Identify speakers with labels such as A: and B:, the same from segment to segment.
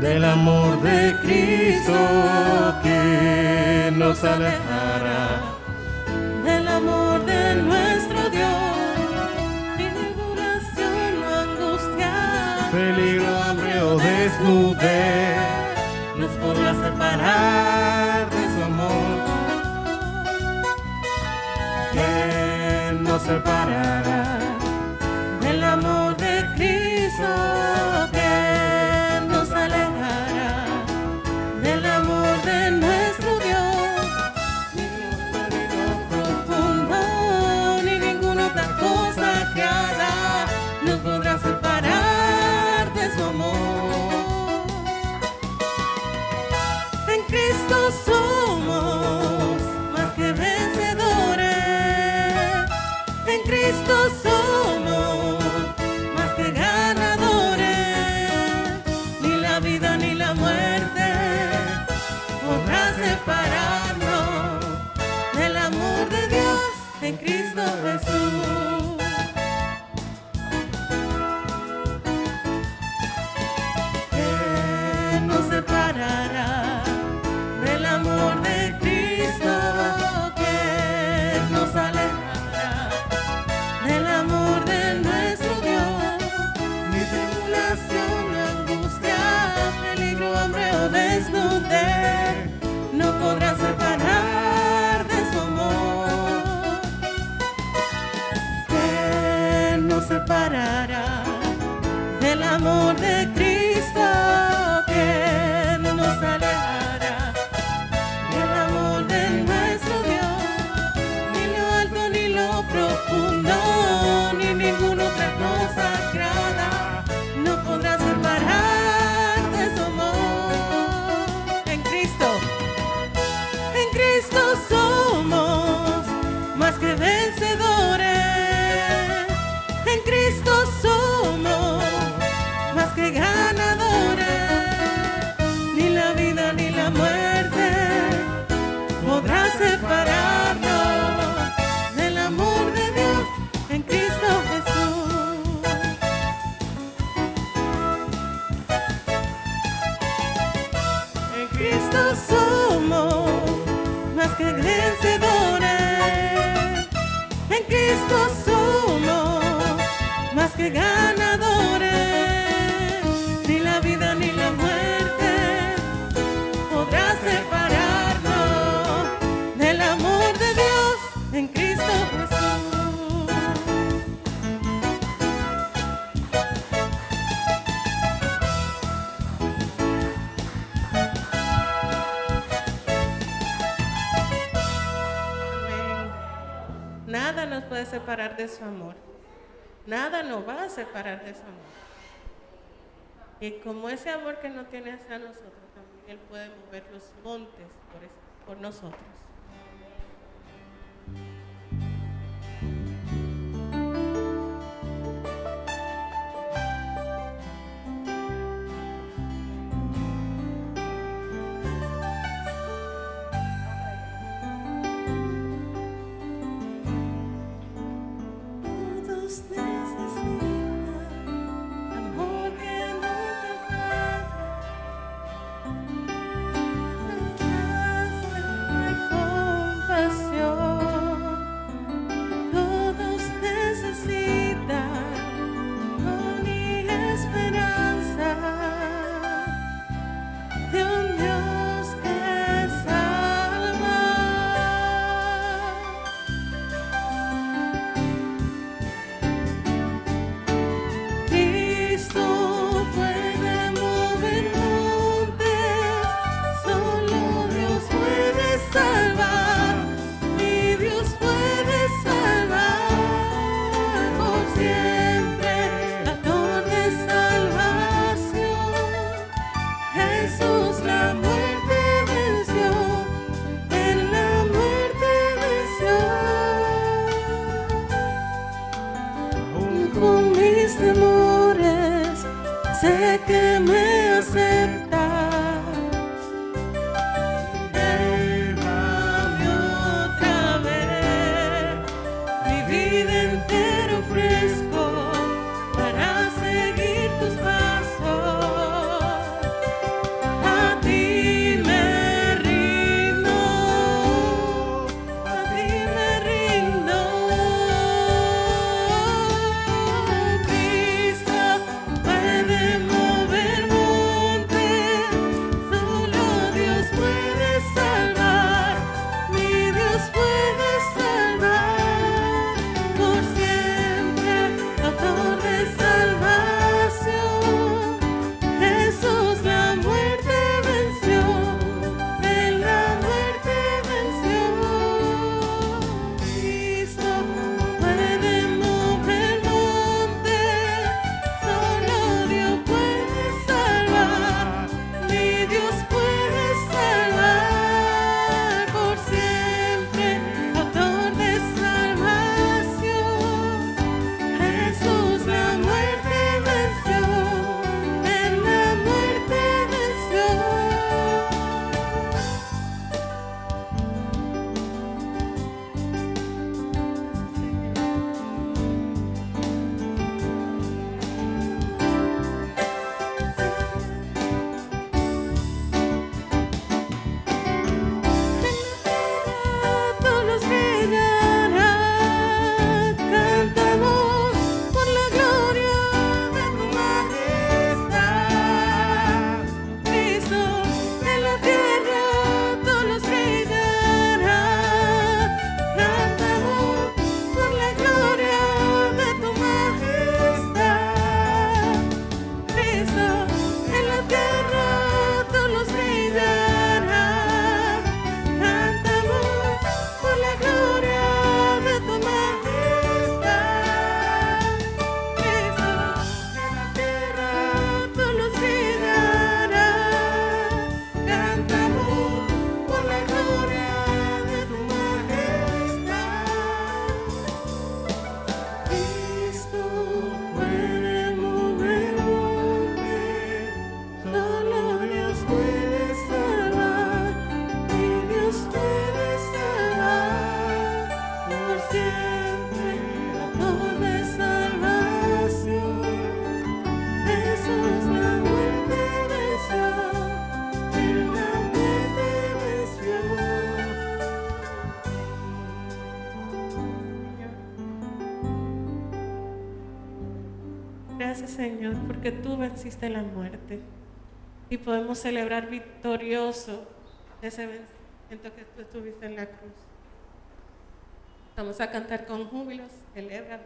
A: del amor de Cristo que nos alejará
B: del amor de nuestro Dios, tribulación o angustia,
A: peligro, hambre o desnudez, nos podrá separar de su amor. ¿Quién nos separará
B: del amor de Cristo que nos alejará del amor de nuestro Dios? Ni lo profundo, ni ninguna otra cosa que haga nos podrá separar de su amor. En Cristo somos más que vencedores. En Cristo somos más que ganadores. Ni la vida ni la muerte podrá separarnos del amor de Dios en Cristo Jesús. ¿Quién nos separará del amor de Cristo que nos alejará del amor de nuestro Dios? Ni tribulación, ni angustia, peligro, hambre o desnudez no podrá separar de su amor. ¿Quién nos separará del amor de Cristo que nos alejará del amor de nuestro Dios? Ni lo alto ni lo profundo, ni ninguna otra cosa creada no podrá separar de su amor. En Cristo somos más que vencedores. En Cristo somos más que ganadores. Ni la vida ni la muerte podrá separarnos del amor de Dios en Cristo Jesús. En Cristo somos más que vencedores. En Cristo somos más que ganadores. Ni la vida ni la muerte podrá separarnos del amor de Dios en Cristo Jesús. Amén. Nada nos puede separar de su amor. Nada nos va a separar de su amor. Y como ese amor que no tiene hacia nosotros, también Él puede mover los montes por nosotros. Todos necesitan amor que nunca falla. Hay compasión. gracias, Señor, porque tú venciste la muerte y podemos celebrar victorioso ese vencimiento que tú estuviste en la cruz. Vamos a cantar con júbilos, celebra.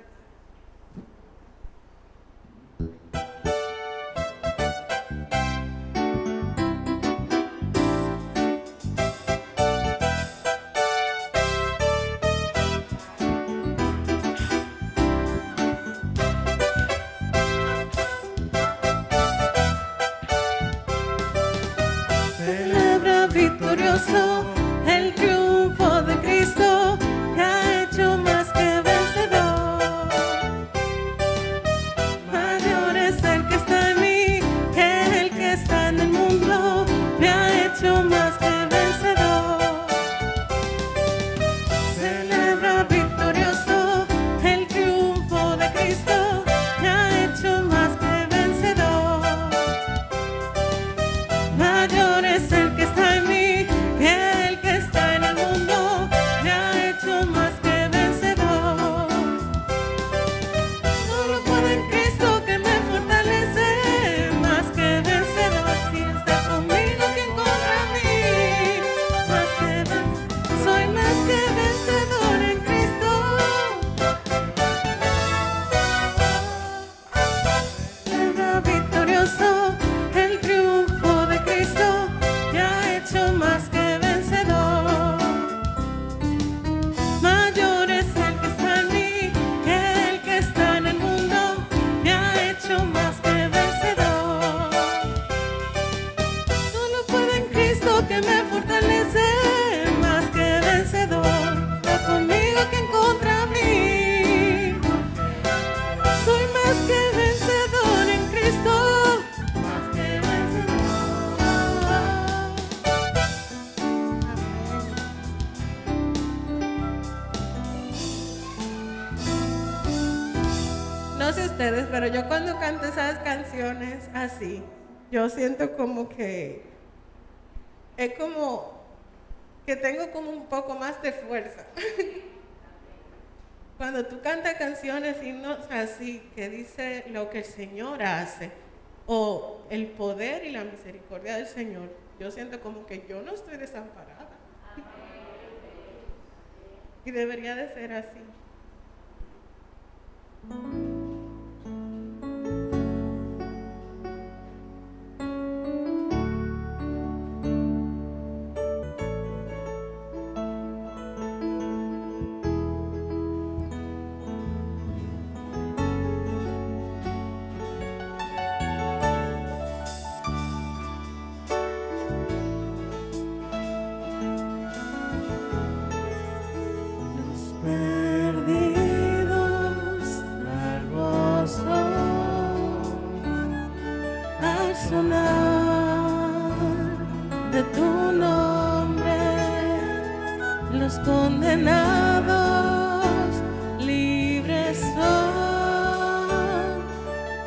B: Celebra victorioso el triunfo de Cristo, que ha hecho más que vencedor. Mayor es el que está en mí que el que está en el mundo, me ha hecho más que vencedor. Celebra victorioso el triunfo de Cristo, que ha hecho más que vencedor. Mayor es el que está en mí que el que está en el mundo, me ha hecho más que vencedor. Solo puedo en Cristo que me fortalece, más que vencedor. Si está conmigo, ¿quién contra mí? Más que vencedor, soy más que vencedor en Cristo. Celebra victorioso el triunfo de Cristo, que ha hecho más que vencedor. Mayor es el que está en mí que el que está en el mundo, me ha hecho más que vencedor. Solo puedo en Cristo que me fortalece, más que vencedor. Está conmigo quien contra mí. Soy más que vencedor en Cristo, más que vencedor. No sé ustedes, pero yo cuando canto esas canciones así, yo siento como que es como que tengo como un poco más de fuerza. Cuando tú cantas canciones, himnos así, que dice lo que el Señor hace, o el poder y la misericordia del Señor, yo siento como que yo no estoy desamparada. Y debería de ser así. Perdidos al gozo, al sonar de tu nombre, los condenados libres son,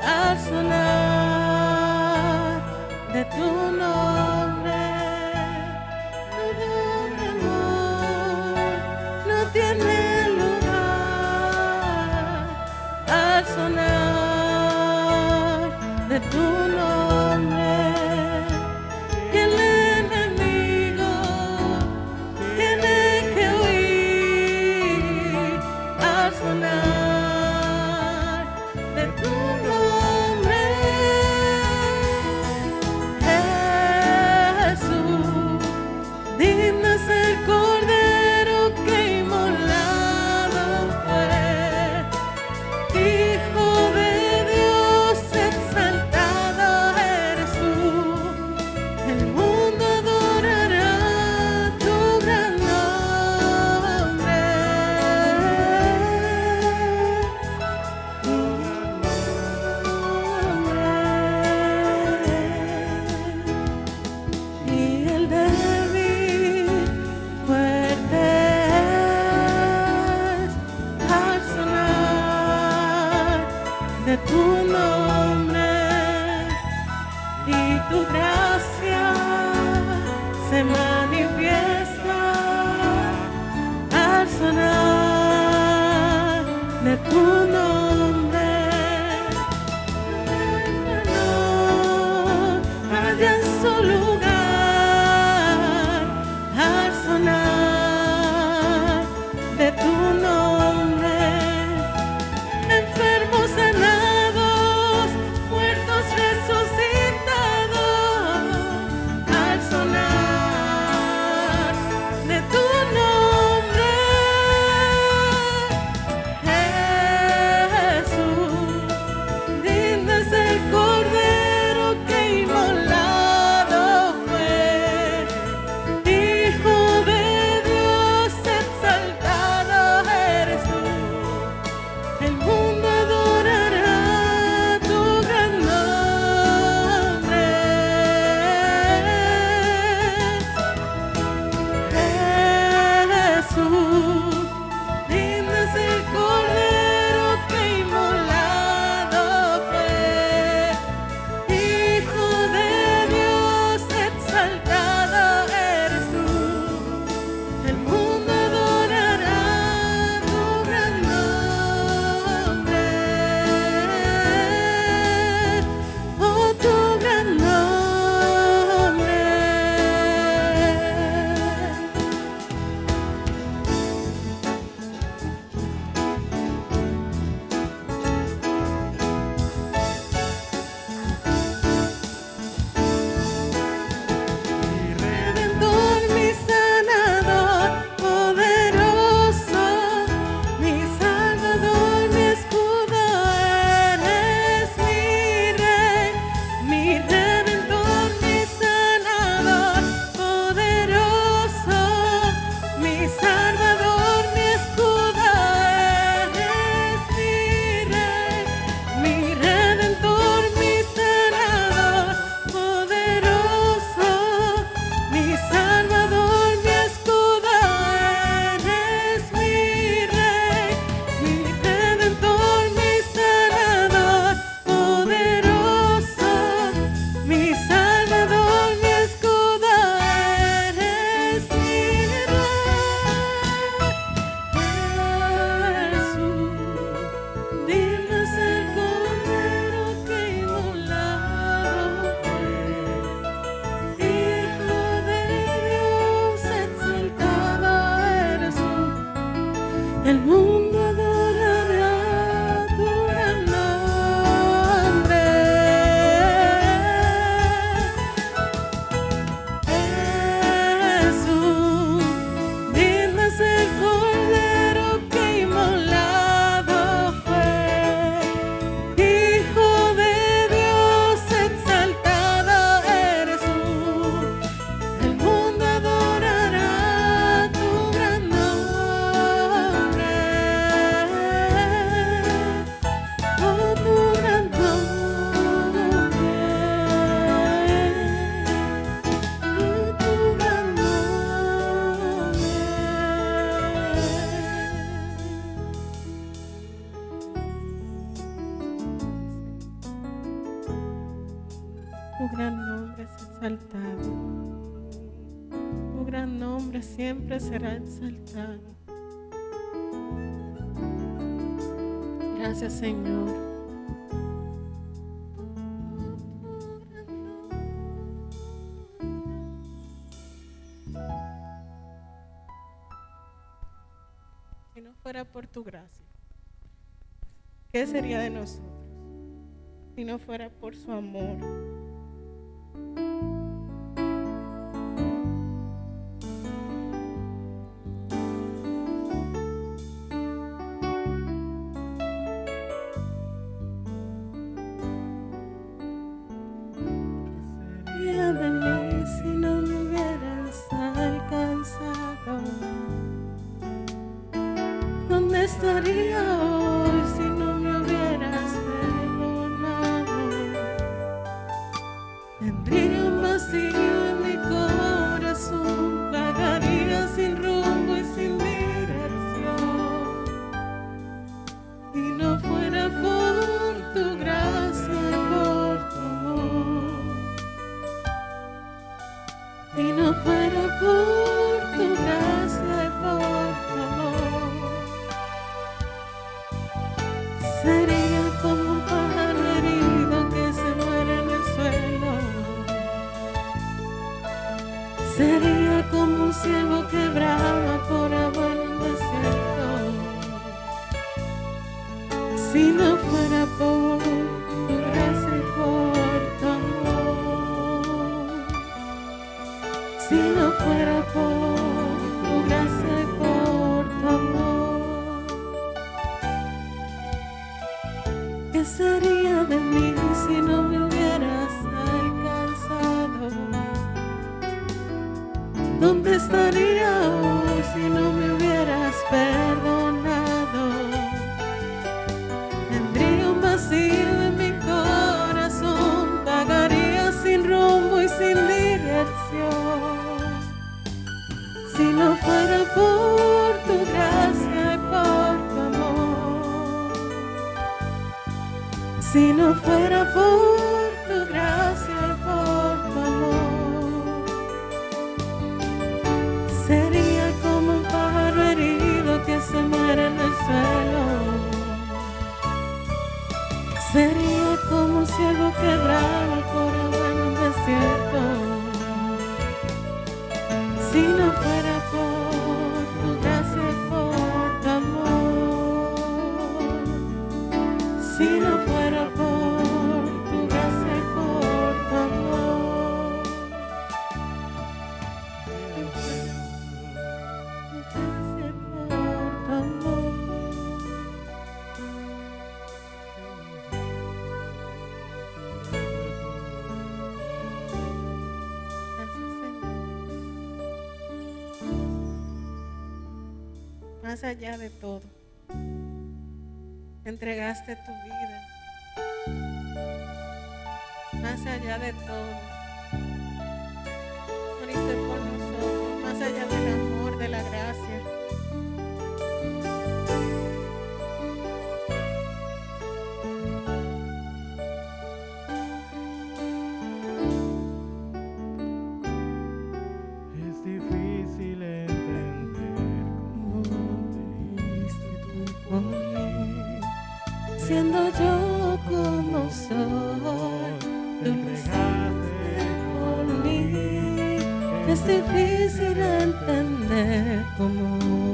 B: al sonar de tu nombre. Todo temor no tiene lugar al sonar de tu nombre. Y el enemigo tiene que huir al sonar de tu nombre. Jesús, digno es el Cordero que inmolado fue. Hijo de Dios, exaltado eres tú. El mundo adorará tu gran nombre. Tu gran nombre. Y el débil fuerte es al sonar de tu nombre, y tu gracia se manifiesta al sonar de tu nombre. El mundo adorará tu gran nombre. Jesús, digno es el Cordero que inmolado fue. Hijo de Dios, exaltado eres tú. El mundo adorará tu gran nombre. Oh, tu gran nombre. Oh, tu gran nombre. Tu gran nombre es exaltado. Tu gran nombre siempre será exaltado. Gracias, Señor. Si no fuera por tu gracia, ¿qué sería de nosotros? Si no fuera por su amor. Sería de mí si no me hubieras alcanzado. ¿Dónde estaría hoy si no me hubieras perdonado? Tendría un vacío en mi corazón, vagaría sin rumbo y sin dirección. Si no fuera por tu gracia y por tu amor. Si no fuera por tu gracia y por tu amor, sería como un pájaro herido que se muere en el suelo. Sería como un ciervo que brama por agua en un desierto. Si no fuera por tu gracia y por tu amor. Si no fuera por tu gracia y por tu amor, ¿qué sería de mí si no me hubieras alcanzado? ¿Dónde estaría hoy si no me hubieras perdonado? Tendría un vacío en mi corazón, vagaría sin rumbo y sin dirección. Si no fuera por tu gracia y por tu amor. Si no fuera por tu gracia y por tu amor, sería como un pájaro herido que se muere en el suelo. Sería como un ciervo que brama por agua en un desierto. Si no fuera por tu gracia y por tu amor. Si no fuera por tu gracia y por tu amor. Gracia y por tu amor. Gracias, Señor. Más allá de todo, entregaste tu vida. Más allá de todo, moriste por nosotros. Más allá del amor, de la gracia.
A: Es difícil entender cómo te diste tú por mí.
B: Siendo yo como soy,
A: Te
B: tú
A: entregaste
B: por mí. Es difícil entender cómo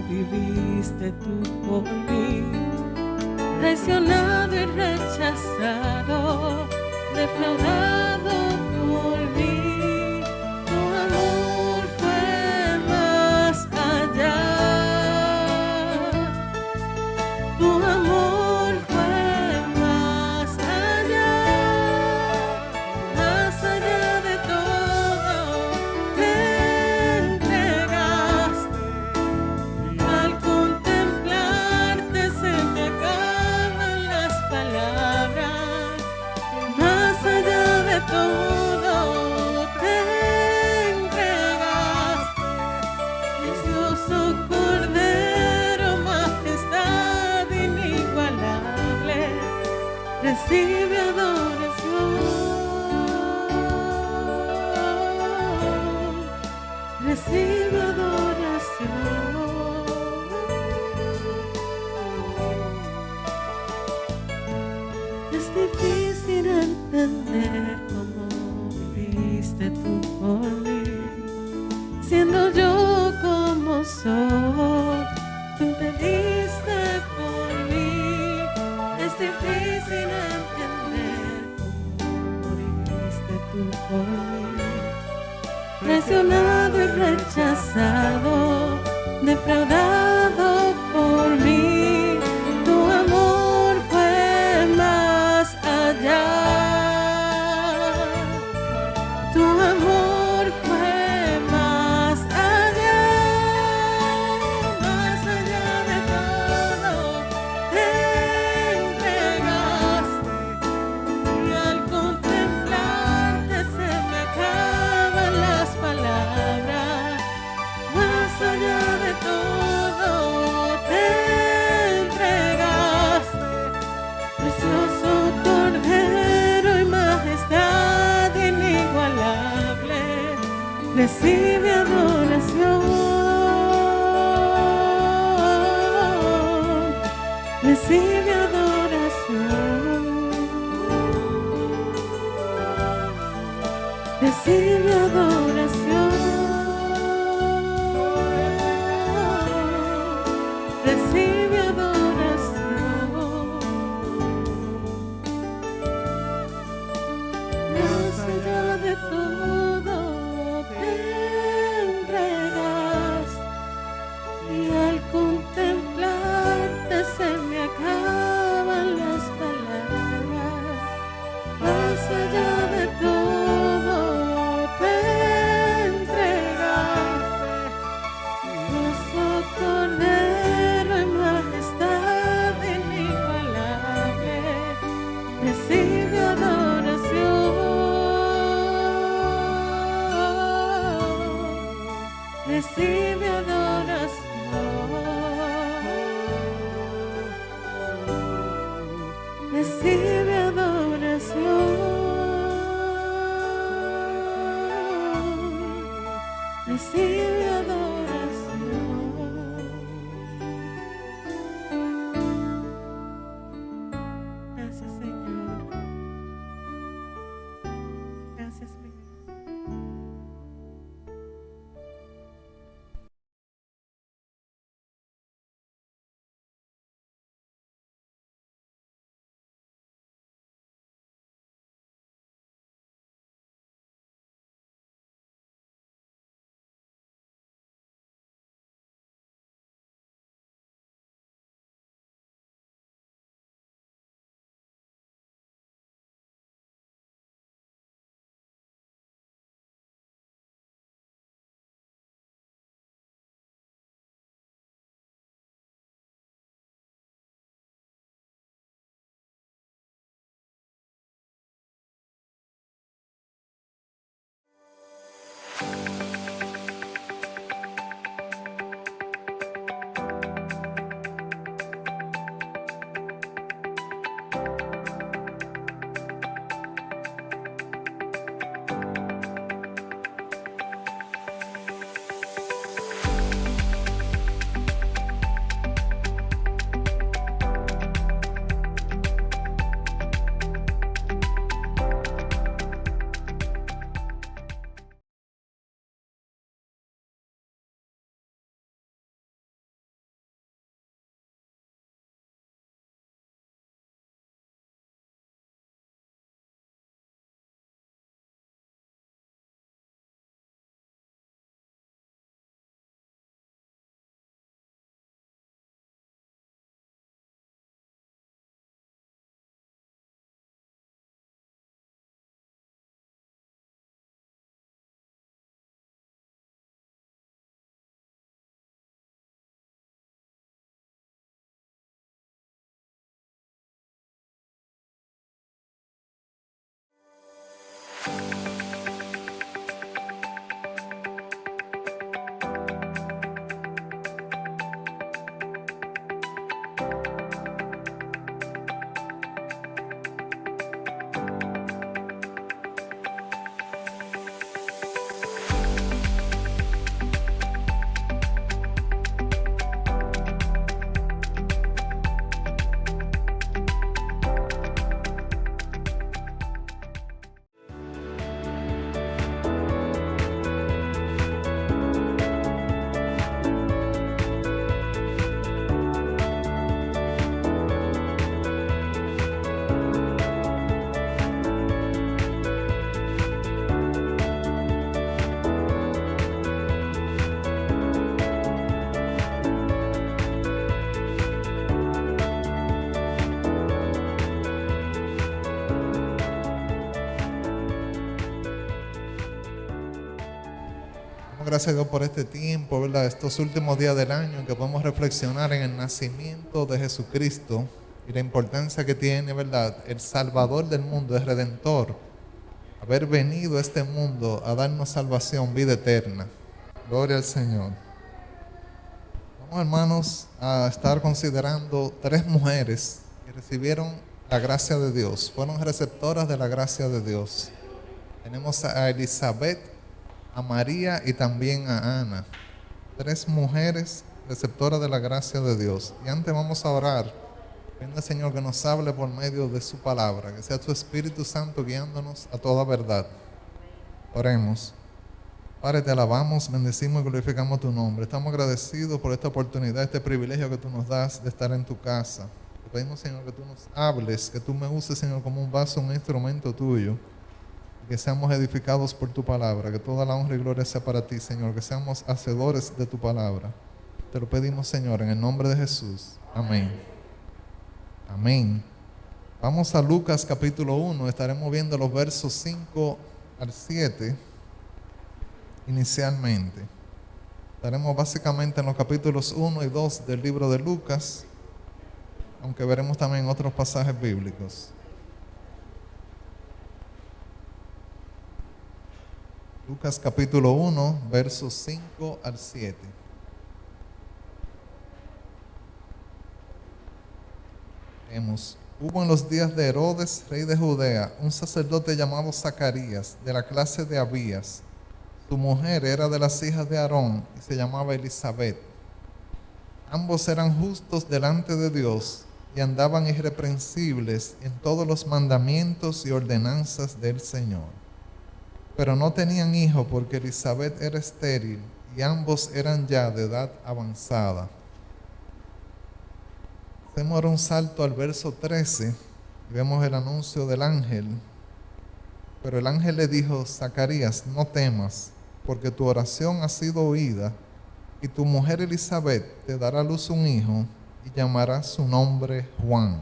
B: viviste tú traicionado y rechazado, defraudado por mí. Tu amor fue más allá. Tu amor fue más allá de todo. Te entregaste. Al contemplarte se me acaban las palabras. Más allá de todo, te entregaste. Precioso Cordero, majestad inigualable, recibe adoración, recibe adoración. Es difícil entender cómo viviste tú por mí, siendo yo como soy, tú te diste por mí. Es difícil entender cómo viviste tú por mí, traicionado y rechazado, defraudado por mí. Tu amor fue más allá. Tu amor fue más allá de todo. Te entregaste y al contemplarte se me acaban las palabras. Más allá de todo, te entregaste. Precioso Cordero y majestad inigualable, recibe adoración, recibe adoración, recibe adoración, recibe adoración. Más allá de todo, te entregas y al contemplarte se me acaban las palabras. Más allá de todo, te entregaste. Precioso Cordero y
C: gracias a Dios por este tiempo, ¿verdad? Estos últimos días del año en que podemos reflexionar en el nacimiento de Jesucristo y la importancia que tiene, ¿verdad? El Salvador del mundo, el Redentor, haber venido a este mundo a darnos salvación, vida eterna. Gloria al Señor. Vamos, hermanos, a estar considerando 3 mujeres que recibieron la gracia de Dios, fueron receptoras de la gracia de Dios. Tenemos a Elizabeth, a María y también a Ana. 3 mujeres receptoras de la gracia de Dios. Y antes vamos a orar, pidiendo al Señor que nos hable por medio de su palabra, que sea su Espíritu Santo guiándonos a toda verdad. Oremos. Padre, te alabamos, bendecimos y glorificamos tu nombre. Estamos agradecidos por esta oportunidad, este privilegio que tú nos das de estar en tu casa. Te pedimos, Señor, que tú nos hables, que tú me uses, Señor, como un vaso, un instrumento tuyo. Que seamos edificados por tu palabra, que toda la honra y gloria sea para ti, Señor, que seamos hacedores de tu palabra. Te lo pedimos, Señor, en el nombre de Jesús. Amén. Amén. Vamos a Lucas capítulo 1, estaremos viendo los versos 5 al 7 inicialmente. Estaremos básicamente en los capítulos 1 y 2 del libro de Lucas, aunque veremos también otros pasajes bíblicos. Lucas capítulo 1, versos 5 al 7. Leemos. Hubo en los días de Herodes, rey de Judea, un sacerdote llamado Zacarías, de la clase de Abías. Su mujer era de las hijas de Aarón y se llamaba Elizabeth. Ambos eran justos delante de Dios y andaban irreprensibles en todos los mandamientos y ordenanzas del Señor. Pero no tenían hijo porque Elizabeth era estéril y ambos eran ya de edad avanzada. Hacemos ahora un salto al verso 13 y vemos el anuncio del ángel. Pero el ángel le dijo: Zacarías, no temas, porque tu oración ha sido oída, y tu mujer Elizabeth te dará a luz un hijo y llamará su nombre Juan.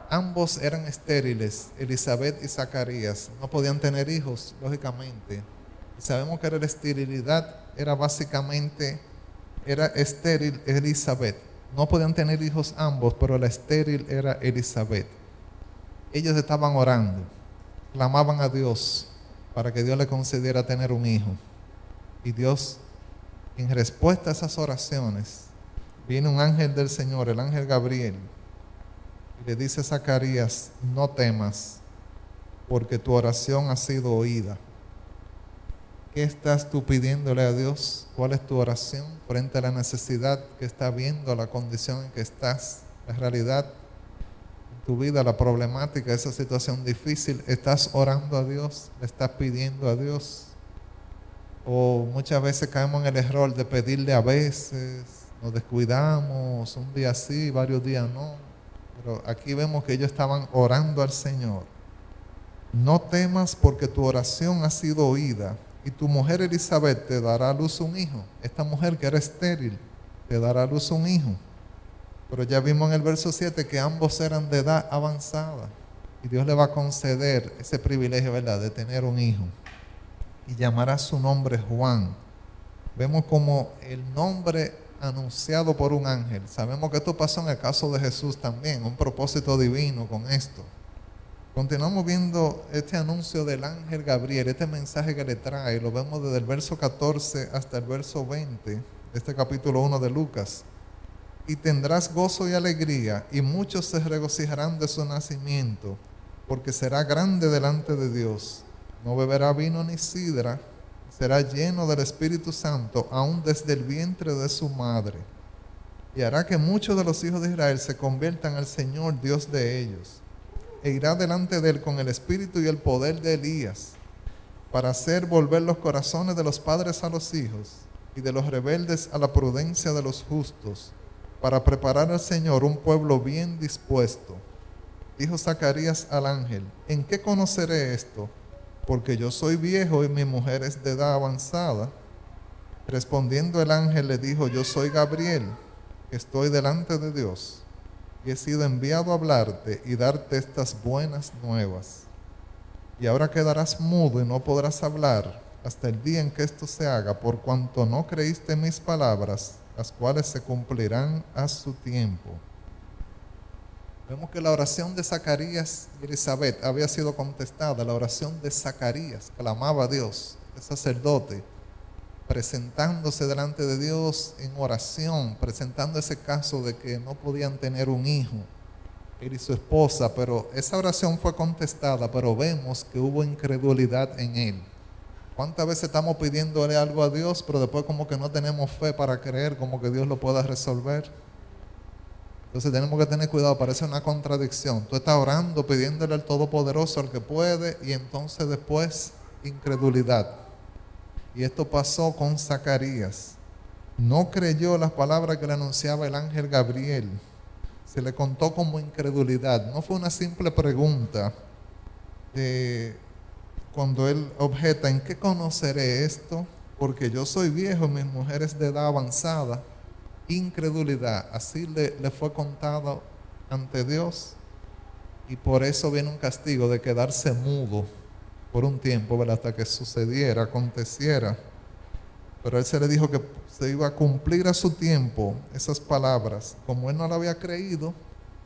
C: Ambos eran estériles, Elizabeth y Zacarías, no podían tener hijos, lógicamente. Y sabemos que la esterilidad era básicamente, era estéril Elizabeth. No podían tener hijos ambos, pero la estéril era Elizabeth. Ellos estaban orando, clamaban a Dios para que Dios le concediera tener un hijo. Y Dios, en respuesta a esas oraciones, viene un ángel del Señor, el ángel Gabriel, y le dice a Zacarías: no temas, porque tu oración ha sido oída. ¿Qué estás tú pidiéndole a Dios? ¿Cuál es tu oración frente a la necesidad que está viendo, la condición en que estás, la realidad en tu vida, la problemática, esa situación difícil? ¿Estás orando a Dios? ¿Le estás pidiendo a Dios? O muchas veces caemos en el error de pedirle a veces, nos descuidamos, un día sí, varios días no. Pero aquí vemos que ellos estaban orando al Señor. No temas, porque tu oración ha sido oída, y tu mujer Elizabeth te dará a luz un hijo. Esta mujer que era estéril te dará a luz un hijo. Pero ya vimos en el verso 7 que ambos eran de edad avanzada, y Dios le va a conceder ese privilegio, ¿verdad?, de tener un hijo, y llamará su nombre Juan. Vemos como el nombre anunciado por un ángel. Sabemos que esto pasó en el caso de Jesús también, un propósito divino con esto. Continuamos viendo este anuncio del ángel Gabriel, este mensaje que le trae. Lo vemos desde el verso 14 hasta el verso 20 de este capítulo 1 de Lucas. Y tendrás gozo y alegría, y muchos se regocijarán de su nacimiento, porque será grande delante de Dios. No beberá vino ni sidra, será lleno del Espíritu Santo, aún desde el vientre de su madre. Y hará que muchos de los hijos de Israel se conviertan al Señor, Dios de ellos. E irá delante de él con el espíritu y el poder de Elías, para hacer volver los corazones de los padres a los hijos, y de los rebeldes a la prudencia de los justos, para preparar al Señor un pueblo bien dispuesto. Dijo Zacarías al ángel: ¿en qué conoceré esto? Porque yo soy viejo y mi mujer es de edad avanzada. Respondiendo el ángel le dijo: yo soy Gabriel, que estoy delante de Dios, y he sido enviado a hablarte y darte estas buenas nuevas. Y ahora quedarás mudo y no podrás hablar hasta el día en que esto se haga, por cuanto no creíste mis palabras, las cuales se cumplirán a su tiempo. Vemos que la oración de Zacarías y Elizabeth había sido contestada. La oración de Zacarías clamaba a Dios, el sacerdote, presentándose delante de Dios en oración, presentando ese caso de que no podían tener un hijo, él y su esposa, pero esa oración fue contestada, pero vemos que hubo incredulidad en él. ¿Cuántas veces estamos pidiéndole algo a Dios, pero después como que no tenemos fe para creer como que Dios lo pueda resolver? Entonces tenemos que tener cuidado, parece una contradicción. Tú estás orando, pidiéndole al Todopoderoso, al que puede, y entonces después incredulidad. Y esto pasó con Zacarías. No creyó las palabras que le anunciaba el ángel Gabriel. Se le contó como incredulidad. No fue una simple pregunta cuando él objeta: ¿en qué conoceré esto? Porque yo soy viejo y mi mujer es de edad avanzada. Incredulidad, así le fue contado ante Dios, y por eso viene un castigo de quedarse mudo por un tiempo, ¿verdad? Hasta que sucediera, aconteciera. Pero a él se le dijo que se iba a cumplir a su tiempo esas palabras. Como él no la había creído,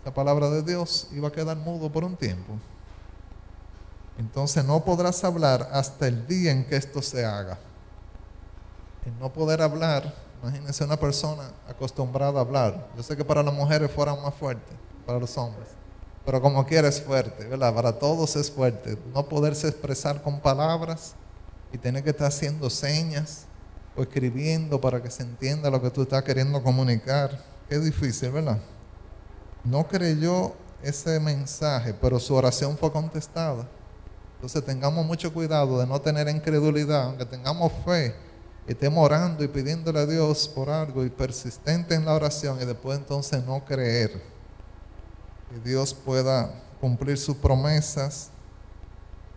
C: la palabra de Dios, iba a quedar mudo por un tiempo. Entonces no podrás hablar hasta el día en que esto se haga. El no poder hablar, imagínense una persona acostumbrada a hablar. Yo sé que para las mujeres fuera más fuerte, para los hombres, pero como quiera es fuerte, ¿verdad? Para todos es fuerte. No poderse expresar con palabras y tener que estar haciendo señas o escribiendo para que se entienda lo que tú estás queriendo comunicar. Qué difícil, ¿verdad? No creyó ese mensaje, pero su oración fue contestada. Entonces tengamos mucho cuidado de no tener incredulidad, aunque tengamos fe, estemos orando y pidiéndole a Dios por algo y persistente en la oración, y después entonces no creer que Dios pueda cumplir sus promesas.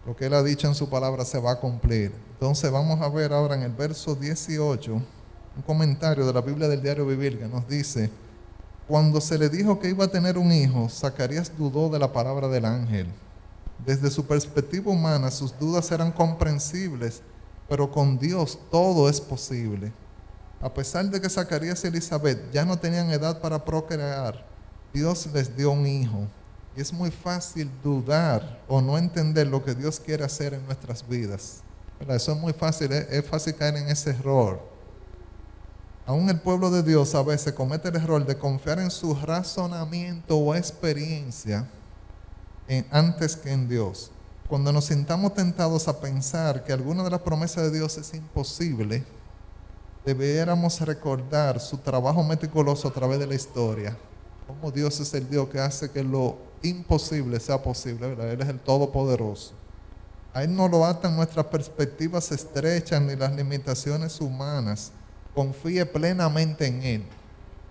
C: Lo que Él ha dicho en su palabra se va a cumplir. Entonces vamos a ver ahora en el verso 18 un comentario de la Biblia del Diario Vivir que nos dice: cuando se le dijo que iba a tener un hijo, Zacarías dudó de la palabra del ángel. Desde su perspectiva humana, sus dudas eran comprensibles, pero con Dios todo es posible. A pesar de que Zacarías y Elizabeth ya no tenían edad para procrear, Dios les dio un hijo. Y es muy fácil dudar o no entender lo que Dios quiere hacer en nuestras vidas, ¿verdad? Eso es muy fácil, es fácil caer en ese error. Aún el pueblo de Dios a veces comete el error de confiar en su razonamiento o experiencia antes que en Dios. Cuando nos sintamos tentados a pensar que alguna de las promesas de Dios es imposible, debiéramos recordar su trabajo meticuloso a través de la historia. Como Dios es el Dios que hace que lo imposible sea posible, ¿verdad? Él es el Todopoderoso. A Él no lo atan nuestras perspectivas estrechas ni las limitaciones humanas. Confíe plenamente en Él.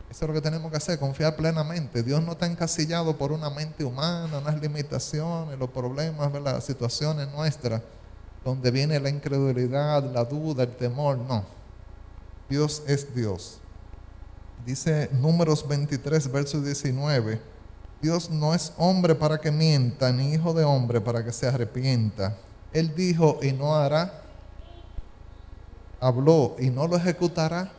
C: Eso es lo que tenemos que hacer, confiar plenamente. Dios no está encasillado por una mente humana, unas limitaciones, los problemas, ¿verdad? Las situaciones nuestras, donde viene la incredulidad, la duda, el temor. No. Dios es Dios. Dice Números 23, verso 19. Dios no es hombre para que mienta, ni hijo de hombre para que se arrepienta. Él dijo y no hará. Habló y no lo ejecutará.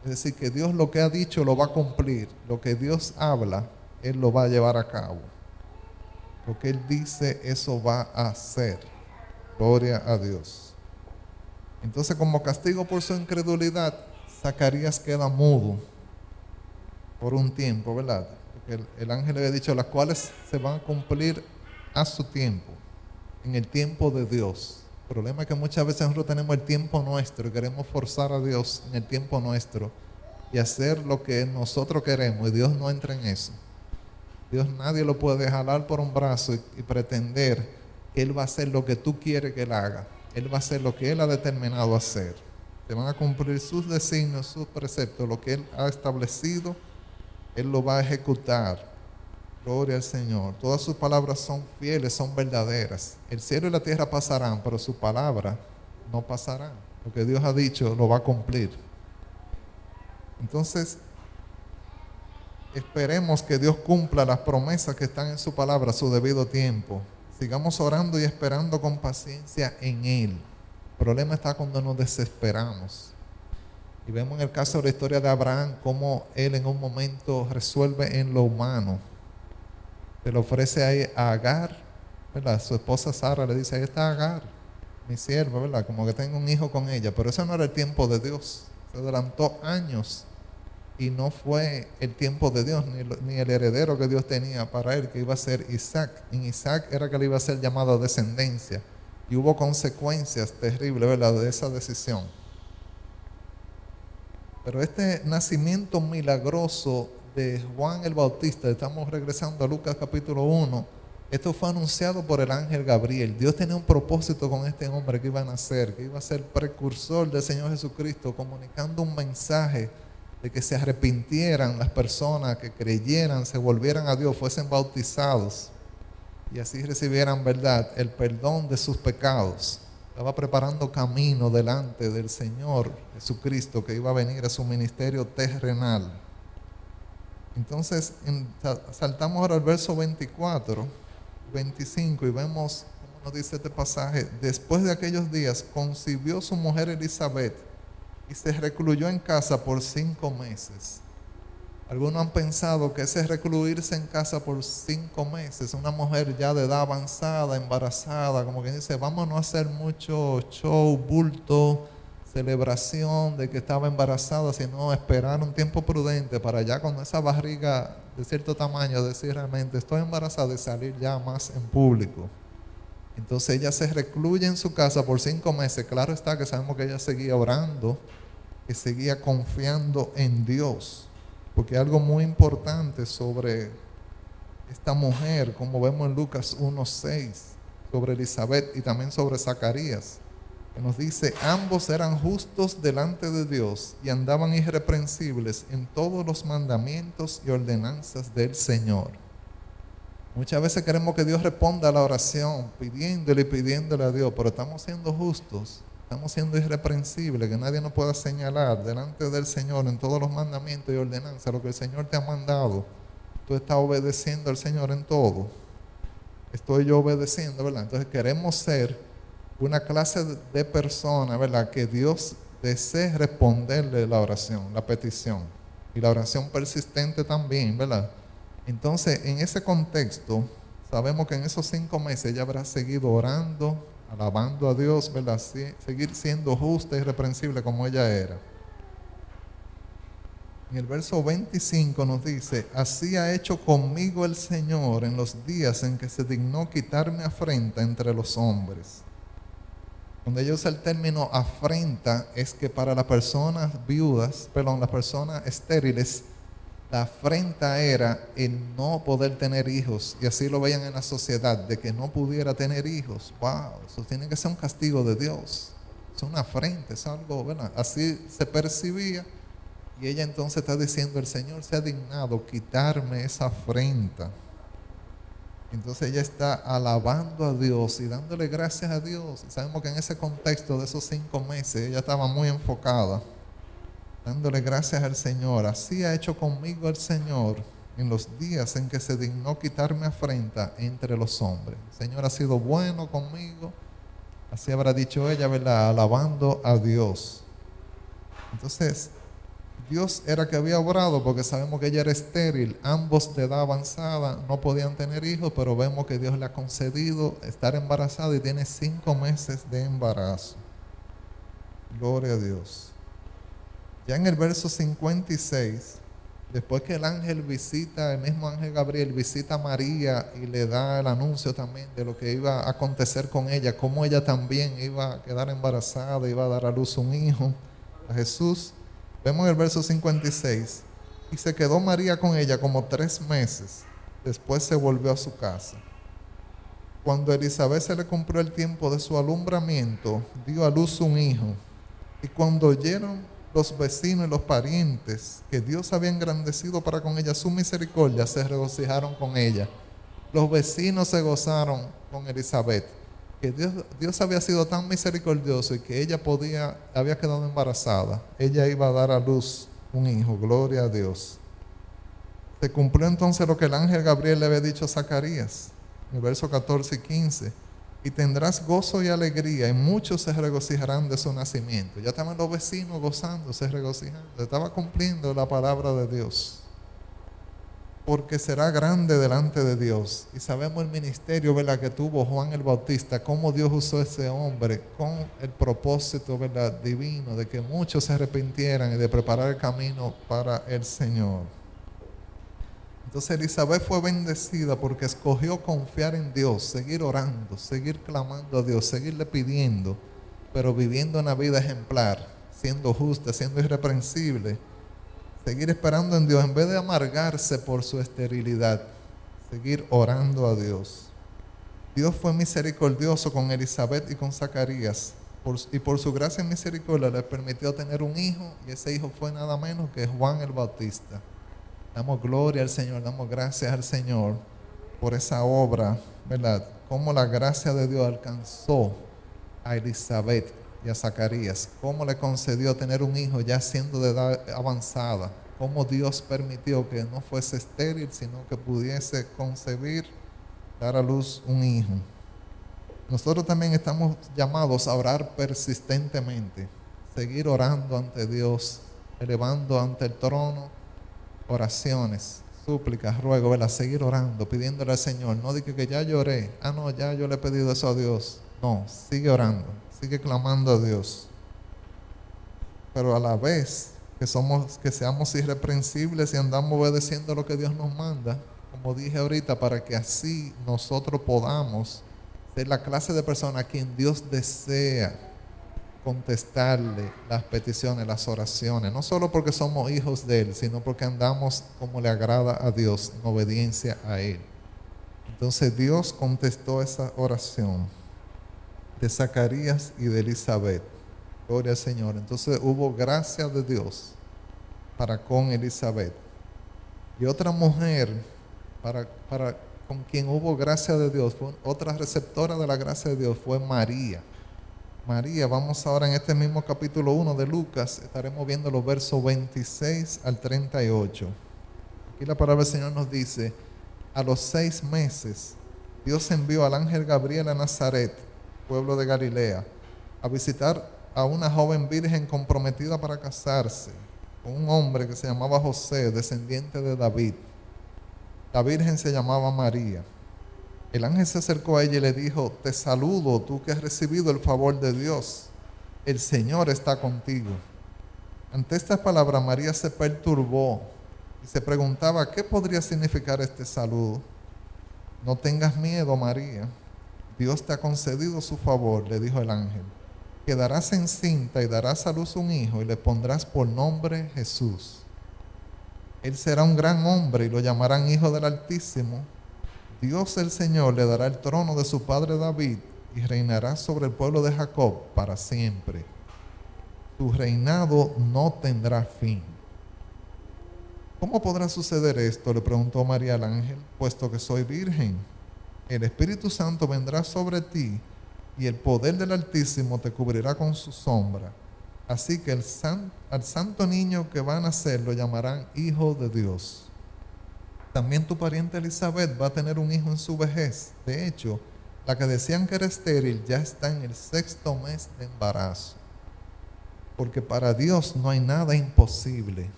C: Es decir, que Dios lo que ha dicho lo va a cumplir. Lo que Dios habla, Él lo va a llevar a cabo. Lo que Él dice, eso va a hacer. Gloria a Dios. Entonces, como castigo por su incredulidad, Zacarías queda mudo por un tiempo, ¿verdad? Porque el ángel le había dicho, las cuales se van a cumplir a su tiempo, en el tiempo de Dios. El problema es que muchas veces nosotros tenemos el tiempo nuestro y queremos forzar a Dios en el tiempo nuestro y hacer lo que nosotros queremos, y Dios no entra en eso. Dios nadie lo puede jalar por un brazo y pretender que Él va a hacer lo que tú quieres que Él haga. Él va a hacer lo que Él ha determinado hacer. Se van a cumplir sus designios, sus preceptos, lo que Él ha establecido, Él lo va a ejecutar. Gloria al Señor. Todas sus palabras son fieles, son verdaderas. El cielo y la tierra pasarán, pero su palabra no pasará. Lo que Dios ha dicho lo va a cumplir. Entonces, esperemos que Dios cumpla las promesas que están en su palabra a su debido tiempo. Sigamos orando y esperando con paciencia en Él. El problema está cuando nos desesperamos. Y vemos en el caso de la historia de Abraham cómo él en un momento resuelve en lo humano. Se le ofrece ahí a Agar, ¿verdad? Su esposa Sara le dice, ahí está Agar, mi sierva, ¿verdad? Como que tengo un hijo con ella. Pero ese no era el tiempo de Dios. Se adelantó años y no fue el tiempo de Dios, ni el heredero que Dios tenía para él, que iba a ser Isaac. En Isaac era que le iba a ser llamado descendencia. Y hubo consecuencias terribles, ¿verdad?, de esa decisión. Pero este nacimiento milagroso de Juan el Bautista, estamos regresando a Lucas capítulo 1, esto fue anunciado por el ángel Gabriel. Dios tenía un propósito con este hombre que iba a nacer, que iba a ser precursor del Señor Jesucristo, comunicando un mensaje de que se arrepintieran las personas, que creyeran, se volvieran a Dios, fuesen bautizados y así recibieran, ¿verdad?, el perdón de sus pecados. Estaba preparando camino delante del Señor Jesucristo que iba a venir a su ministerio terrenal. Entonces saltamos ahora al verso 24, 25 y vemos cómo nos dice este pasaje. Después de aquellos días concibió su mujer Elizabeth y se recluyó en casa por 5 meses. Algunos han pensado que ese recluirse en casa por 5 meses, una mujer ya de edad avanzada, embarazada, como que dice, vamos a no hacer mucho show, bulto, celebración de que estaba embarazada, sino esperar un tiempo prudente para ya con esa barriga de cierto tamaño decir realmente estoy embarazada y salir ya más en público. Entonces ella se recluye en su casa por 5 meses. Claro está que sabemos que ella seguía orando, que seguía confiando en Dios. Porque algo muy importante sobre esta mujer, como vemos en Lucas 1:6, sobre Elizabeth y también sobre Zacarías, que nos dice, ambos eran justos delante de Dios y andaban irreprensibles en todos los mandamientos y ordenanzas del Señor. Muchas veces queremos que Dios responda a la oración, pidiéndole a Dios, pero estamos siendo justos. Estamos siendo irreprensibles, que nadie nos pueda señalar delante del Señor en todos los mandamientos y ordenanzas, lo que el Señor te ha mandado. Tú estás obedeciendo al Señor en todo. Estoy yo obedeciendo, ¿verdad? Entonces queremos ser una clase de personas, ¿verdad?, que Dios desee responderle la oración, la petición. Y la oración persistente también, ¿verdad? Entonces, en ese contexto, sabemos que en esos 5 meses ella habrá seguido orando, alabando a Dios, ¿verdad? Seguir siendo justa y irreprensible como ella era. En el verso 25 nos dice, así ha hecho conmigo el Señor en los días en que se dignó quitarme afrenta entre los hombres. Cuando ella usa el término afrenta, es que para las personas viudas, las personas estériles, la afrenta era el no poder tener hijos, y así lo veían en la sociedad, de que no pudiera tener hijos. Wow, eso tiene que ser un castigo de Dios. Es una afrenta, es algo, ¿verdad? Así se percibía, y ella entonces está diciendo, el Señor se ha dignado quitarme esa afrenta. Entonces ella está alabando a Dios y dándole gracias a Dios. Y sabemos que en ese contexto de esos 5 meses ella estaba muy enfocada, dándole gracias al Señor. Así ha hecho conmigo el Señor en los días en que se dignó quitarme afrenta entre los hombres. El Señor ha sido bueno conmigo. Así habrá dicho ella, ¿verdad?, alabando a Dios. Entonces, Dios era que había obrado, porque sabemos que ella era estéril, ambos de edad avanzada, no podían tener hijos, pero vemos que Dios le ha concedido estar embarazada y tiene 5 meses de embarazo. Gloria a Dios. Ya en el verso 56, después que el ángel visita, el mismo ángel Gabriel visita a María y le da el anuncio también de lo que iba a acontecer con ella, cómo ella también iba a quedar embarazada, iba a dar a luz un hijo, a Jesús. Vemos en el verso 56, y se quedó María con ella como 3 meses, después se volvió a su casa. Cuando a Elizabeth se le cumplió el tiempo de su alumbramiento, dio a luz un hijo, y cuando oyeron los vecinos y los parientes que Dios había engrandecido para con ella su misericordia, se regocijaron con ella. Los vecinos se gozaron con Elizabeth, que Dios había sido tan misericordioso y que ella había quedado embarazada. Ella iba a dar a luz un hijo, gloria a Dios. Se cumplió entonces lo que el ángel Gabriel le había dicho a Zacarías, en el verso 14 y 15. y tendrás gozo y alegría, y muchos se regocijarán de su nacimiento. Ya estaban los vecinos gozándose, regocijando. Estaba cumpliendo la palabra de Dios. Porque será grande delante de Dios. Y sabemos el ministerio, ¿verdad?, que tuvo Juan el Bautista, cómo Dios usó a ese hombre con el propósito, ¿verdad?, divino, de que muchos se arrepintieran y de preparar el camino para el Señor. Entonces Elizabeth fue bendecida porque escogió confiar en Dios, seguir orando, seguir clamando a Dios, seguirle pidiendo, pero viviendo una vida ejemplar, siendo justa, siendo irreprensible. Seguir esperando en Dios en vez de amargarse por su esterilidad. Seguir orando a Dios. Dios fue misericordioso con Elizabeth y con Zacarías. Y por su gracia y misericordia les permitió tener un hijo. Y ese hijo fue nada menos que Juan el Bautista. Damos gloria al Señor, damos gracias al Señor por esa obra, ¿verdad? Cómo la gracia de Dios alcanzó a Elizabeth y a Zacarías, cómo le concedió tener un hijo ya siendo de edad avanzada, cómo Dios permitió que no fuese estéril, sino que pudiese concebir, dar a luz un hijo. Nosotros también estamos llamados a orar persistentemente, seguir orando ante Dios, elevando ante el trono oraciones, súplicas, ruegos, ¿verdad? Seguir orando, pidiéndole al Señor, no diga que ya lloré, no, ya yo le he pedido eso a Dios, no, sigue orando. Sigue clamando a Dios. Pero a la vez que seamos irreprensibles y andamos obedeciendo lo que Dios nos manda, como dije ahorita, para que así nosotros podamos ser la clase de persona a quien Dios desea contestarle las peticiones, las oraciones, no solo porque somos hijos de Él, sino porque andamos como le agrada a Dios, en obediencia a Él. Entonces Dios contestó esa oración de Zacarías y de Elizabeth. Gloria al Señor. Entonces hubo gracia de Dios para con Elizabeth. Y otra mujer con quien hubo gracia de Dios, otra receptora de la gracia de Dios, fue María. María, vamos ahora en este mismo capítulo 1 de Lucas, estaremos viendo los versos 26 al 38. Aquí la palabra del Señor nos dice: a los 6 meses, Dios envió al ángel Gabriel a Nazaret, pueblo de Galilea, a visitar a una joven virgen comprometida para casarse con un hombre que se llamaba José, descendiente de David. La virgen se llamaba María. El ángel se acercó a ella y le dijo: te saludo, tú que has recibido el favor de Dios. El Señor está contigo. Ante estas palabras, María se perturbó y se preguntaba qué podría significar este saludo. No tengas miedo, María. Dios te ha concedido su favor, le dijo el ángel. Quedarás encinta y darás a luz un hijo y le pondrás por nombre Jesús. Él será un gran hombre y lo llamarán Hijo del Altísimo. Dios el Señor le dará el trono de su padre David y reinará sobre el pueblo de Jacob para siempre. Su reinado no tendrá fin. ¿Cómo podrá suceder esto?, le preguntó María al ángel, puesto que soy virgen. El Espíritu Santo vendrá sobre ti y el poder del Altísimo te cubrirá con su sombra. Así que al santo niño que va a nacer lo llamarán Hijo de Dios. También tu pariente Elizabeth va a tener un hijo en su vejez. De hecho, la que decían que era estéril ya está en el 6º mes de embarazo. Porque para Dios no hay nada imposible.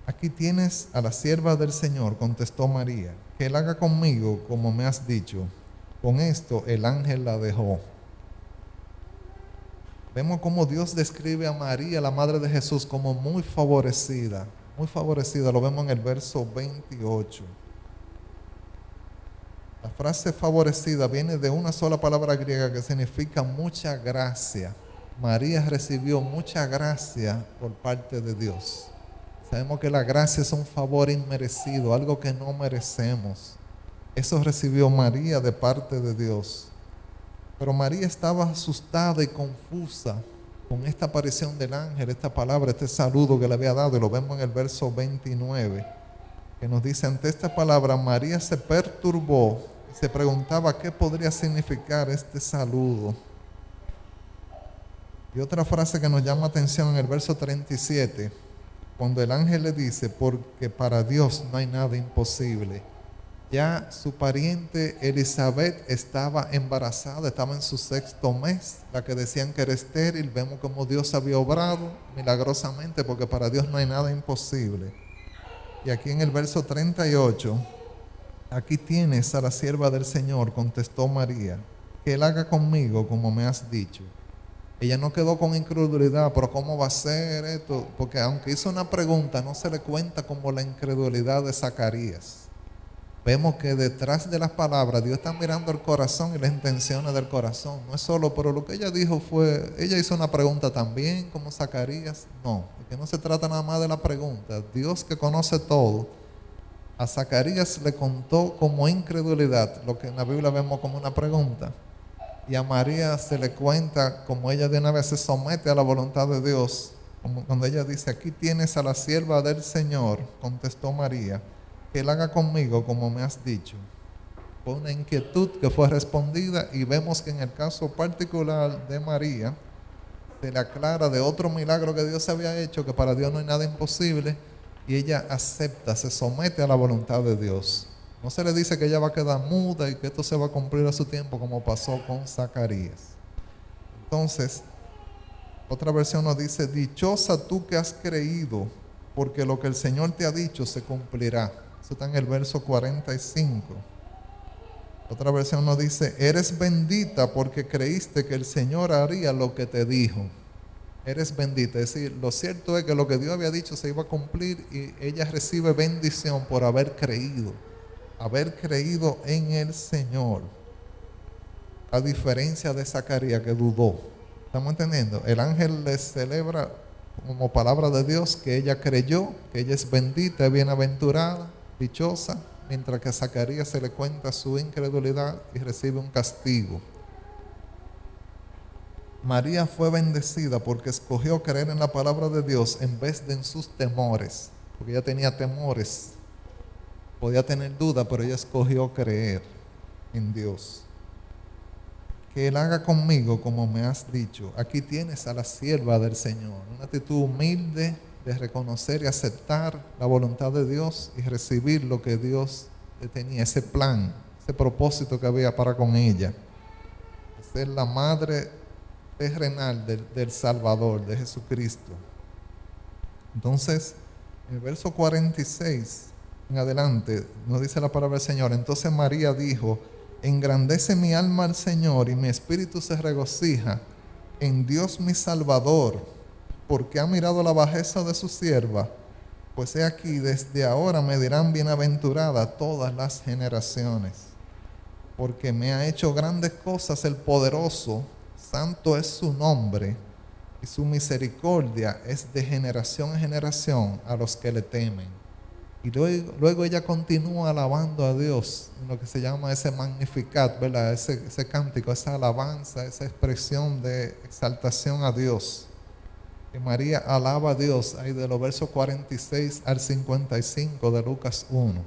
C: Aquí tienes a la sierva del Señor, contestó María, que Él haga conmigo como me has dicho. Con esto el ángel la dejó. Vemos cómo Dios describe a María, la madre de Jesús, como muy favorecida. Muy favorecida, lo vemos en el verso 28. La frase favorecida viene de una sola palabra griega que significa mucha gracia. María recibió mucha gracia por parte de Dios. Sabemos que la gracia es un favor inmerecido, algo que no merecemos. Eso recibió María de parte de Dios. Pero María estaba asustada y confusa con esta aparición del ángel, esta palabra, este saludo que le había dado. Y lo vemos en el verso 29, que nos dice: ante esta palabra María se perturbó y se preguntaba qué podría significar este saludo. Y otra frase que nos llama atención en el verso 37, cuando el ángel le dice: porque para Dios no hay nada imposible. ya su pariente Elizabeth estaba embarazada, estaba en su 6º mes, la que decían que era estéril. Vemos como Dios había obrado milagrosamente, porque para Dios no hay nada imposible. Y aquí en el verso 38, aquí tienes a la sierva del Señor, contestó María, que Él haga conmigo como me has dicho. Ella no quedó con incredulidad, pero ¿cómo va a ser esto? Porque aunque hizo una pregunta, no se le cuenta como la incredulidad de Zacarías. Vemos que detrás de las palabras Dios está mirando el corazón y las intenciones del corazón. No es solo, pero lo que ella dijo fue, ella hizo una pregunta también como Zacarías. No, porque no se trata nada más de la pregunta. Dios, que conoce todo, a Zacarías le contó como incredulidad lo que en la Biblia vemos como una pregunta. Y a María se le cuenta como ella de una vez se somete a la voluntad de Dios. Como cuando ella dice, aquí tienes a la sierva del Señor, contestó María, que Él haga conmigo como me has dicho. Fue una inquietud que fue respondida, y vemos que en el caso particular de María se le aclara de otro milagro que Dios había hecho, que para Dios no hay nada imposible, y ella acepta, se somete a la voluntad de Dios. No se le dice que ella va a quedar muda y que esto se va a cumplir a su tiempo, como pasó con Zacarías. Entonces, otra versión nos dice, dichosa tú que has creído, porque lo que el Señor te ha dicho se cumplirá. Eso está en el verso 45. Otra versión nos dice, eres bendita porque creíste que el Señor haría lo que te dijo. Eres bendita. Es decir, lo cierto es que lo que Dios había dicho se iba a cumplir, y ella recibe bendición por haber creído en el Señor, a diferencia de Zacarías, que dudó. ¿Estamos entendiendo? El ángel le celebra como palabra de Dios que ella creyó, que ella es bendita, bienaventurada, dichosa, mientras que a Zacarías se le cuenta su incredulidad y recibe un castigo. María fue bendecida porque escogió creer en la palabra de Dios en vez de en sus temores, porque ella tenía temores. Podía tener duda, pero ella escogió creer en Dios. Que Él haga conmigo como me has dicho. Aquí tienes a la sierva del Señor. Una actitud humilde de reconocer y aceptar la voluntad de Dios y recibir lo que Dios tenía, ese plan, ese propósito que había para con ella. Ser la madre terrenal del Salvador, de Jesucristo. Entonces, en el verso 46 en adelante, nos dice la palabra del Señor. Entonces María dijo, engrandece mi alma al Señor, y mi espíritu se regocija en Dios mi Salvador, porque ha mirado la bajeza de su sierva. Pues he aquí, desde ahora me dirán bienaventurada todas las generaciones, porque me ha hecho grandes cosas el poderoso, santo es su nombre, y su misericordia es de generación en generación a los que le temen. Y luego ella continúa alabando a Dios en lo que se llama ese Magnificat, ¿verdad? Ese cántico, esa alabanza, esa expresión de exaltación a Dios. Que María alaba a Dios ahí de los versos 46 al 55 de Lucas 1.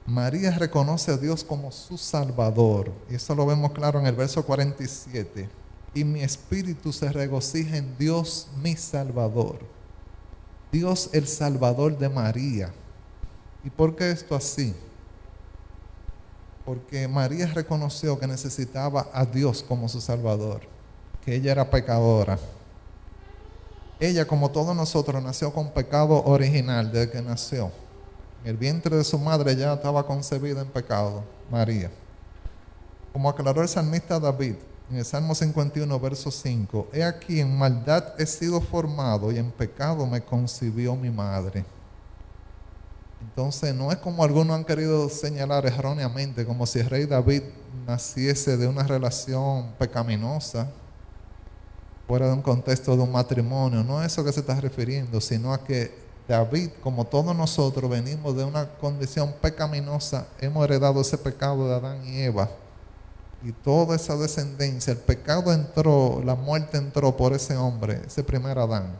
C: María reconoce a Dios como su Salvador, y eso lo vemos claro en el verso 47. Y mi espíritu se regocija en Dios mi Salvador. Dios el Salvador de María. ¿Y por qué esto así? Porque María reconoció que necesitaba a Dios como su Salvador, que ella era pecadora. Ella, como todos nosotros, nació con pecado original desde que nació. En el vientre de su madre ya estaba concebida en pecado, María. Como aclaró el salmista David, en el Salmo 51, verso 5, he aquí en maldad he sido formado y en pecado me concibió mi madre. Entonces no es como algunos han querido señalar erróneamente, como si el rey David naciese de una relación pecaminosa, fuera de un contexto de un matrimonio. No es eso que se está refiriendo, sino a que David, como todos nosotros, venimos de una condición pecaminosa, hemos heredado ese pecado de Adán y Eva. Y toda esa descendencia, el pecado entró, la muerte entró por ese hombre, ese primer Adán.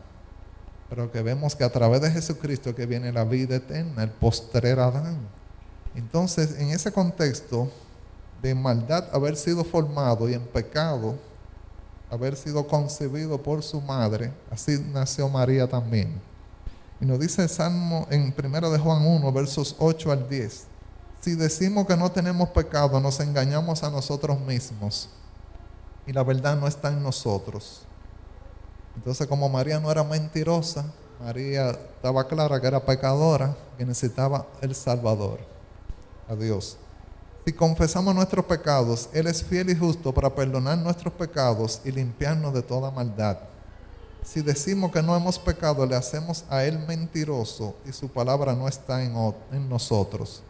C: Pero que vemos que a través de Jesucristo que viene la vida eterna, el postrer Adán. Entonces, en ese contexto de maldad haber sido formado y en pecado haber sido concebido por su madre, así nació María también. Y nos dice el Salmo en 1 de Juan 1, versos 8 al 10. Si decimos que no tenemos pecado, nos engañamos a nosotros mismos y la verdad no está en nosotros. Entonces, como María no era mentirosa, María estaba clara que era pecadora, que necesitaba el Salvador, a Dios. Si confesamos nuestros pecados, Él es fiel y justo para perdonar nuestros pecados y limpiarnos de toda maldad. Si decimos que no hemos pecado, le hacemos a Él mentiroso y su palabra no está en nosotros.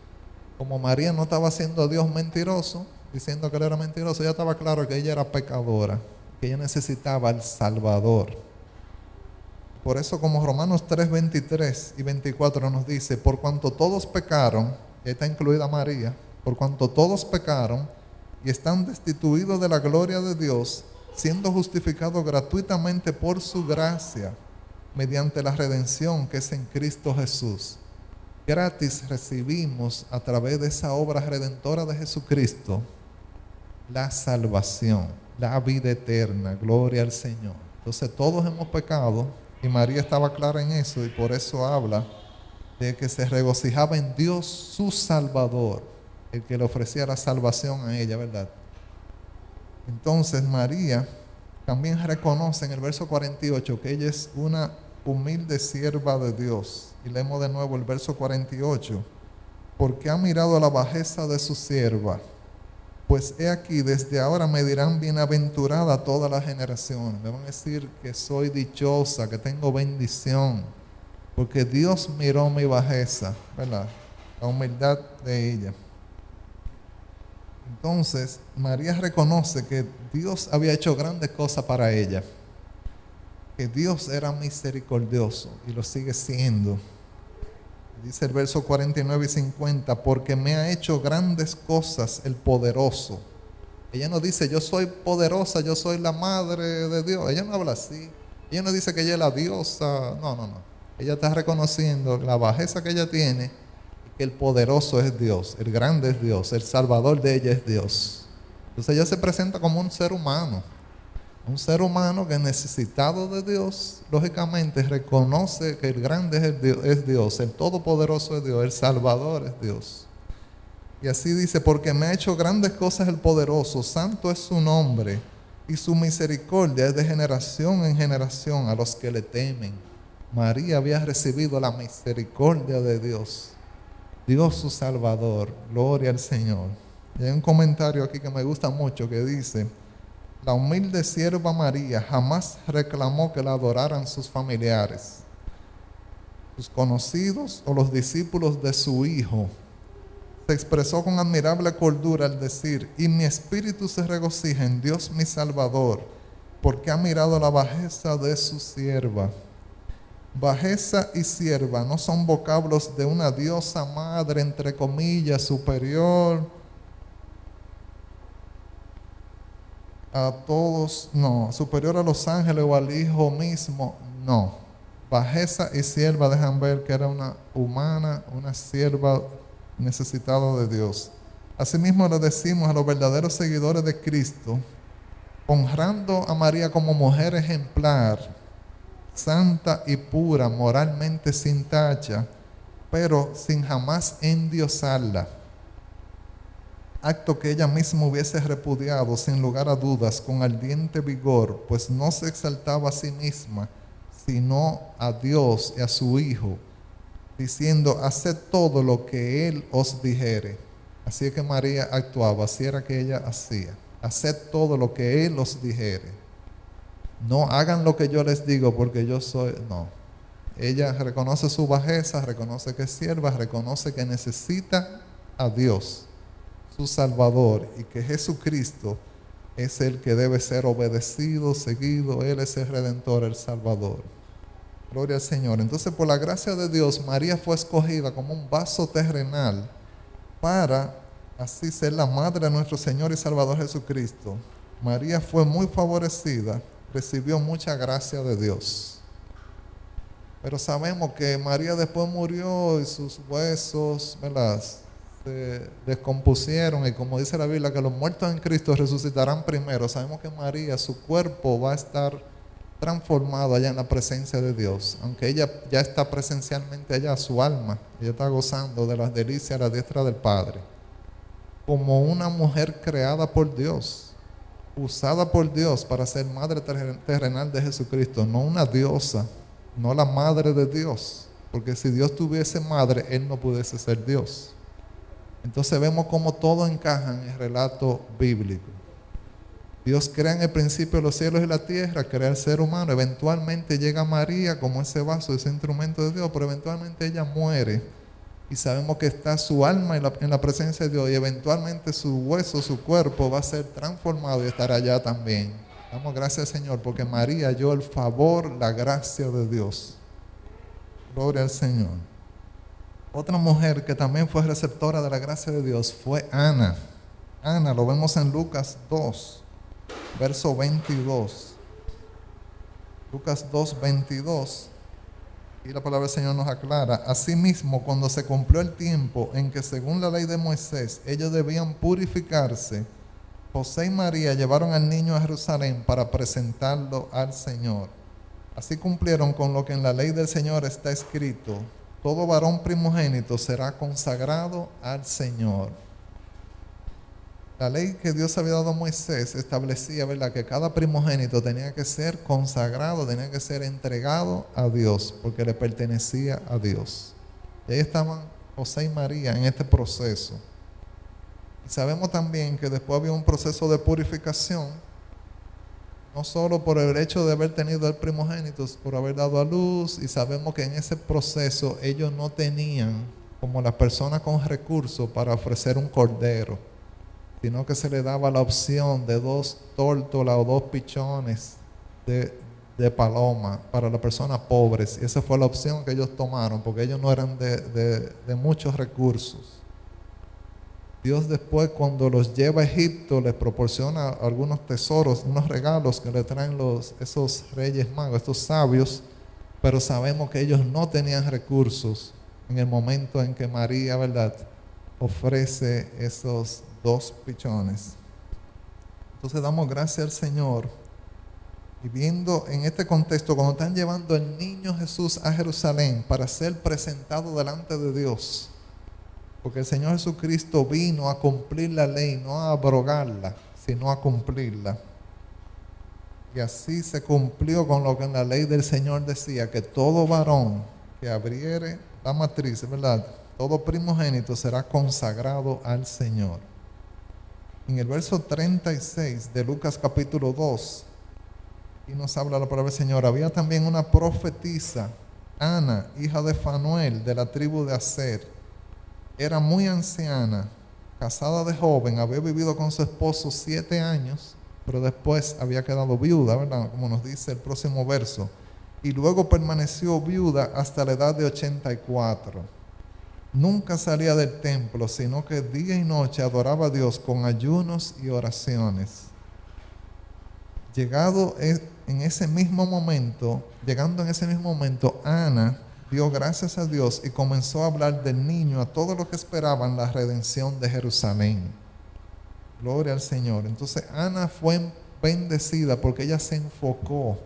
C: Como María no estaba haciendo a Dios mentiroso, diciendo que Él era mentiroso, ya estaba claro que ella era pecadora, que ella necesitaba al Salvador. Por eso, como Romanos 3, 23 y 24 nos dice, por cuanto todos pecaron, y ahí está incluida María, por cuanto todos pecaron y están destituidos de la gloria de Dios, siendo justificados gratuitamente por su gracia, mediante la redención que es en Cristo Jesús. Gratis recibimos a través de esa obra redentora de Jesucristo la salvación, la vida eterna, gloria al Señor. Entonces todos hemos pecado y María estaba clara en eso y por eso habla de que se regocijaba en Dios su Salvador, el que le ofrecía la salvación a ella, ¿verdad? Entonces María también reconoce en el verso 48 que ella es una humilde sierva de Dios. Y leemos de nuevo el verso 48. Porque ha mirado la bajeza de su sierva. Pues he aquí, desde ahora me dirán bienaventurada toda la generación. Me van a decir que soy dichosa, que tengo bendición. Porque Dios miró mi bajeza, ¿verdad? La humildad de ella. Entonces, María reconoce que Dios había hecho grandes cosas para ella. Que Dios era misericordioso y lo sigue siendo. Dice el verso 49 y 50, porque me ha hecho grandes cosas el poderoso. Ella no dice, yo soy poderosa, yo soy la madre de Dios. Ella no habla así. Ella no dice que ella es la diosa. No. Ella está reconociendo la bajeza que ella tiene y que el poderoso es Dios, el grande es Dios, el salvador de ella es Dios. Entonces ella se presenta como un ser humano. Un ser humano que necesitado de Dios, lógicamente reconoce que el grande es Dios, el todopoderoso es Dios, el salvador es Dios. Y así dice, porque me ha hecho grandes cosas el poderoso, santo es su nombre, y su misericordia es de generación en generación a los que le temen. María había recibido la misericordia de Dios, Dios su salvador, gloria al Señor. Y hay un comentario aquí que me gusta mucho que dice, la humilde sierva María jamás reclamó que la adoraran sus familiares, sus conocidos o los discípulos de su hijo. Se expresó con admirable cordura al decir, y mi espíritu se regocija en Dios mi Salvador, porque ha mirado la bajeza de su sierva. Bajeza y sierva no son vocablos de una diosa madre, entre comillas, superior a todos, no, superior a los ángeles o al Hijo mismo, no. Bajeza y sierva dejan ver que era una humana, una sierva necesitada de Dios. Asimismo le decimos a los verdaderos seguidores de Cristo, honrando a María como mujer ejemplar, santa y pura, moralmente sin tacha, pero sin jamás endiosarla. Acto que ella misma hubiese repudiado sin lugar a dudas con ardiente vigor, pues no se exaltaba a sí misma, sino a Dios y a su Hijo, diciendo, haced todo lo que Él os dijere. Así es que María actuaba, así era que ella hacía. Haced todo lo que Él os dijere. No hagan lo que yo les digo porque yo soy, no. Ella reconoce su bajeza, reconoce que es sierva, reconoce que necesita a Dios, su Salvador, y que Jesucristo es el que debe ser obedecido, seguido. Él es el Redentor, el Salvador. Gloria al Señor. Entonces, por la gracia de Dios, María fue escogida como un vaso terrenal para así ser la madre de nuestro Señor y Salvador Jesucristo. María fue muy favorecida, recibió mucha gracia de Dios. Pero sabemos que María después murió y sus huesos, ¿verdad?, se descompusieron, y como dice la Biblia que los muertos en Cristo resucitarán primero. Sabemos que María, su cuerpo va a estar transformado allá en la presencia de Dios. Aunque ella ya está presencialmente allá, su alma, ella está gozando de las delicias a la diestra del Padre. Como una mujer creada por Dios, usada por Dios para ser madre terrenal de Jesucristo, no una diosa, no la madre de Dios. Porque si Dios tuviese madre, Él no pudiese ser Dios. Entonces vemos cómo todo encaja en el relato bíblico. Dios crea en el principio los cielos y la tierra, crea el ser humano. Eventualmente llega María como ese vaso, ese instrumento de Dios, pero eventualmente ella muere. Y sabemos que está su alma en la presencia de Dios, y eventualmente su hueso, su cuerpo va a ser transformado y estará allá también. Damos gracias al Señor porque María halló el favor, la gracia de Dios. Gloria al Señor. Otra mujer que también fue receptora de la gracia de Dios fue Ana. Ana, lo vemos en Lucas 2, verso 22. Lucas 2, 22. Y la palabra del Señor nos aclara: asimismo, cuando se cumplió el tiempo en que según la ley de Moisés ellos debían purificarse, José y María llevaron al niño a Jerusalén para presentarlo al Señor. Así cumplieron con lo que en la ley del Señor está escrito: todo varón primogénito será consagrado al Señor. La ley que Dios había dado a Moisés establecía, ¿verdad?, que cada primogénito tenía que ser consagrado, tenía que ser entregado a Dios, porque le pertenecía a Dios. Y ahí estaban José y María en este proceso. Y sabemos también que después había un proceso de purificación, no solo por el hecho de haber tenido el primogénito, por haber dado a luz, y sabemos que en ese proceso ellos no tenían, como las personas con recursos, para ofrecer un cordero, sino que se le daba la opción de 2 tórtolas o 2 pichones de paloma para las personas pobres. Y esa fue la opción que ellos tomaron, porque ellos no eran de muchos recursos. Dios después, cuando los lleva a Egipto, les proporciona algunos tesoros, unos regalos que le traen esos reyes magos, estos sabios, pero sabemos que ellos no tenían recursos en el momento en que María, ¿verdad?, ofrece esos 2 pichones. Entonces damos gracias al Señor. Y viendo en este contexto, cuando están llevando al niño Jesús a Jerusalén para ser presentado delante de Dios, porque el Señor Jesucristo vino a cumplir la ley, no a abrogarla, sino a cumplirla. Y así se cumplió con lo que en la ley del Señor decía, que todo varón que abriere la matriz, ¿verdad?, todo primogénito será consagrado al Señor. En el verso 36 de Lucas capítulo 2, y nos habla la palabra del Señor: había también una profetisa, Ana, hija de Fanuel, de la tribu de Aser. Era muy anciana, casada de joven, había vivido con su esposo 7 años, pero después había quedado viuda, ¿verdad?, como nos dice el próximo verso. Y luego permaneció viuda hasta la edad de 84. Nunca salía del templo, sino que día y noche adoraba a Dios con ayunos y oraciones. Llegando en ese mismo momento, Ana dio gracias a Dios y comenzó a hablar del niño a todos los que esperaban la redención de Jerusalén. Gloria al Señor. Entonces Ana fue bendecida porque ella se enfocó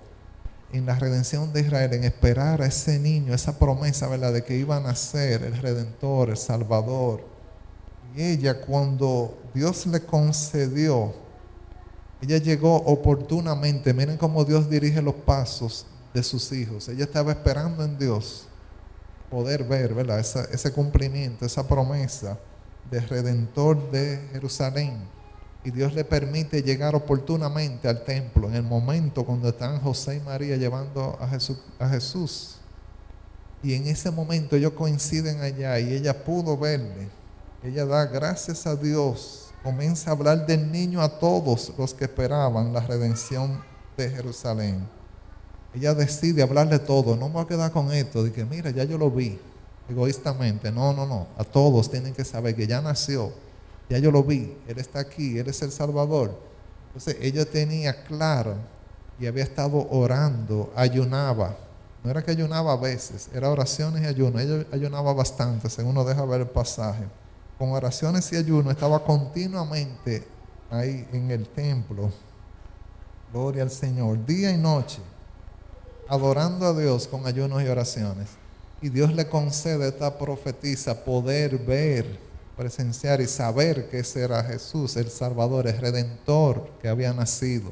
C: en la redención de Israel, en esperar a ese niño, esa promesa, ¿verdad?, de que iba a nacer el Redentor, el Salvador. Y ella, cuando Dios le concedió, ella llegó oportunamente. Miren cómo Dios dirige los pasos de sus hijos. Ella estaba esperando en Dios poder ver, ¿verdad?, ese cumplimiento, esa promesa del Redentor de Jerusalén. Y Dios le permite llegar oportunamente al templo en el momento cuando están José y María llevando a Jesús. Y en ese momento ellos coinciden allá y ella pudo verle. Ella da gracias a Dios, comienza a hablar del niño a todos los que esperaban la redención de Jerusalén. Ella decide hablarle todo. No me voy a quedar con esto de que mira, ya yo lo vi egoístamente. No, a todos tienen que saber que ya nació. Ya yo lo vi, Él está aquí, Él es el Salvador. Entonces ella tenía claro y había estado orando, ayunaba. No era que ayunaba a veces, era oraciones y ayuno. Ella ayunaba bastante, según nos deja ver el pasaje. Con oraciones y ayuno estaba continuamente ahí en el templo. Gloria al Señor, día y noche. adorando a Dios con ayunos y oraciones. Y Dios le concede a esta profetisa poder ver, presenciar y saber que ese era Jesús, el Salvador, el Redentor que había nacido.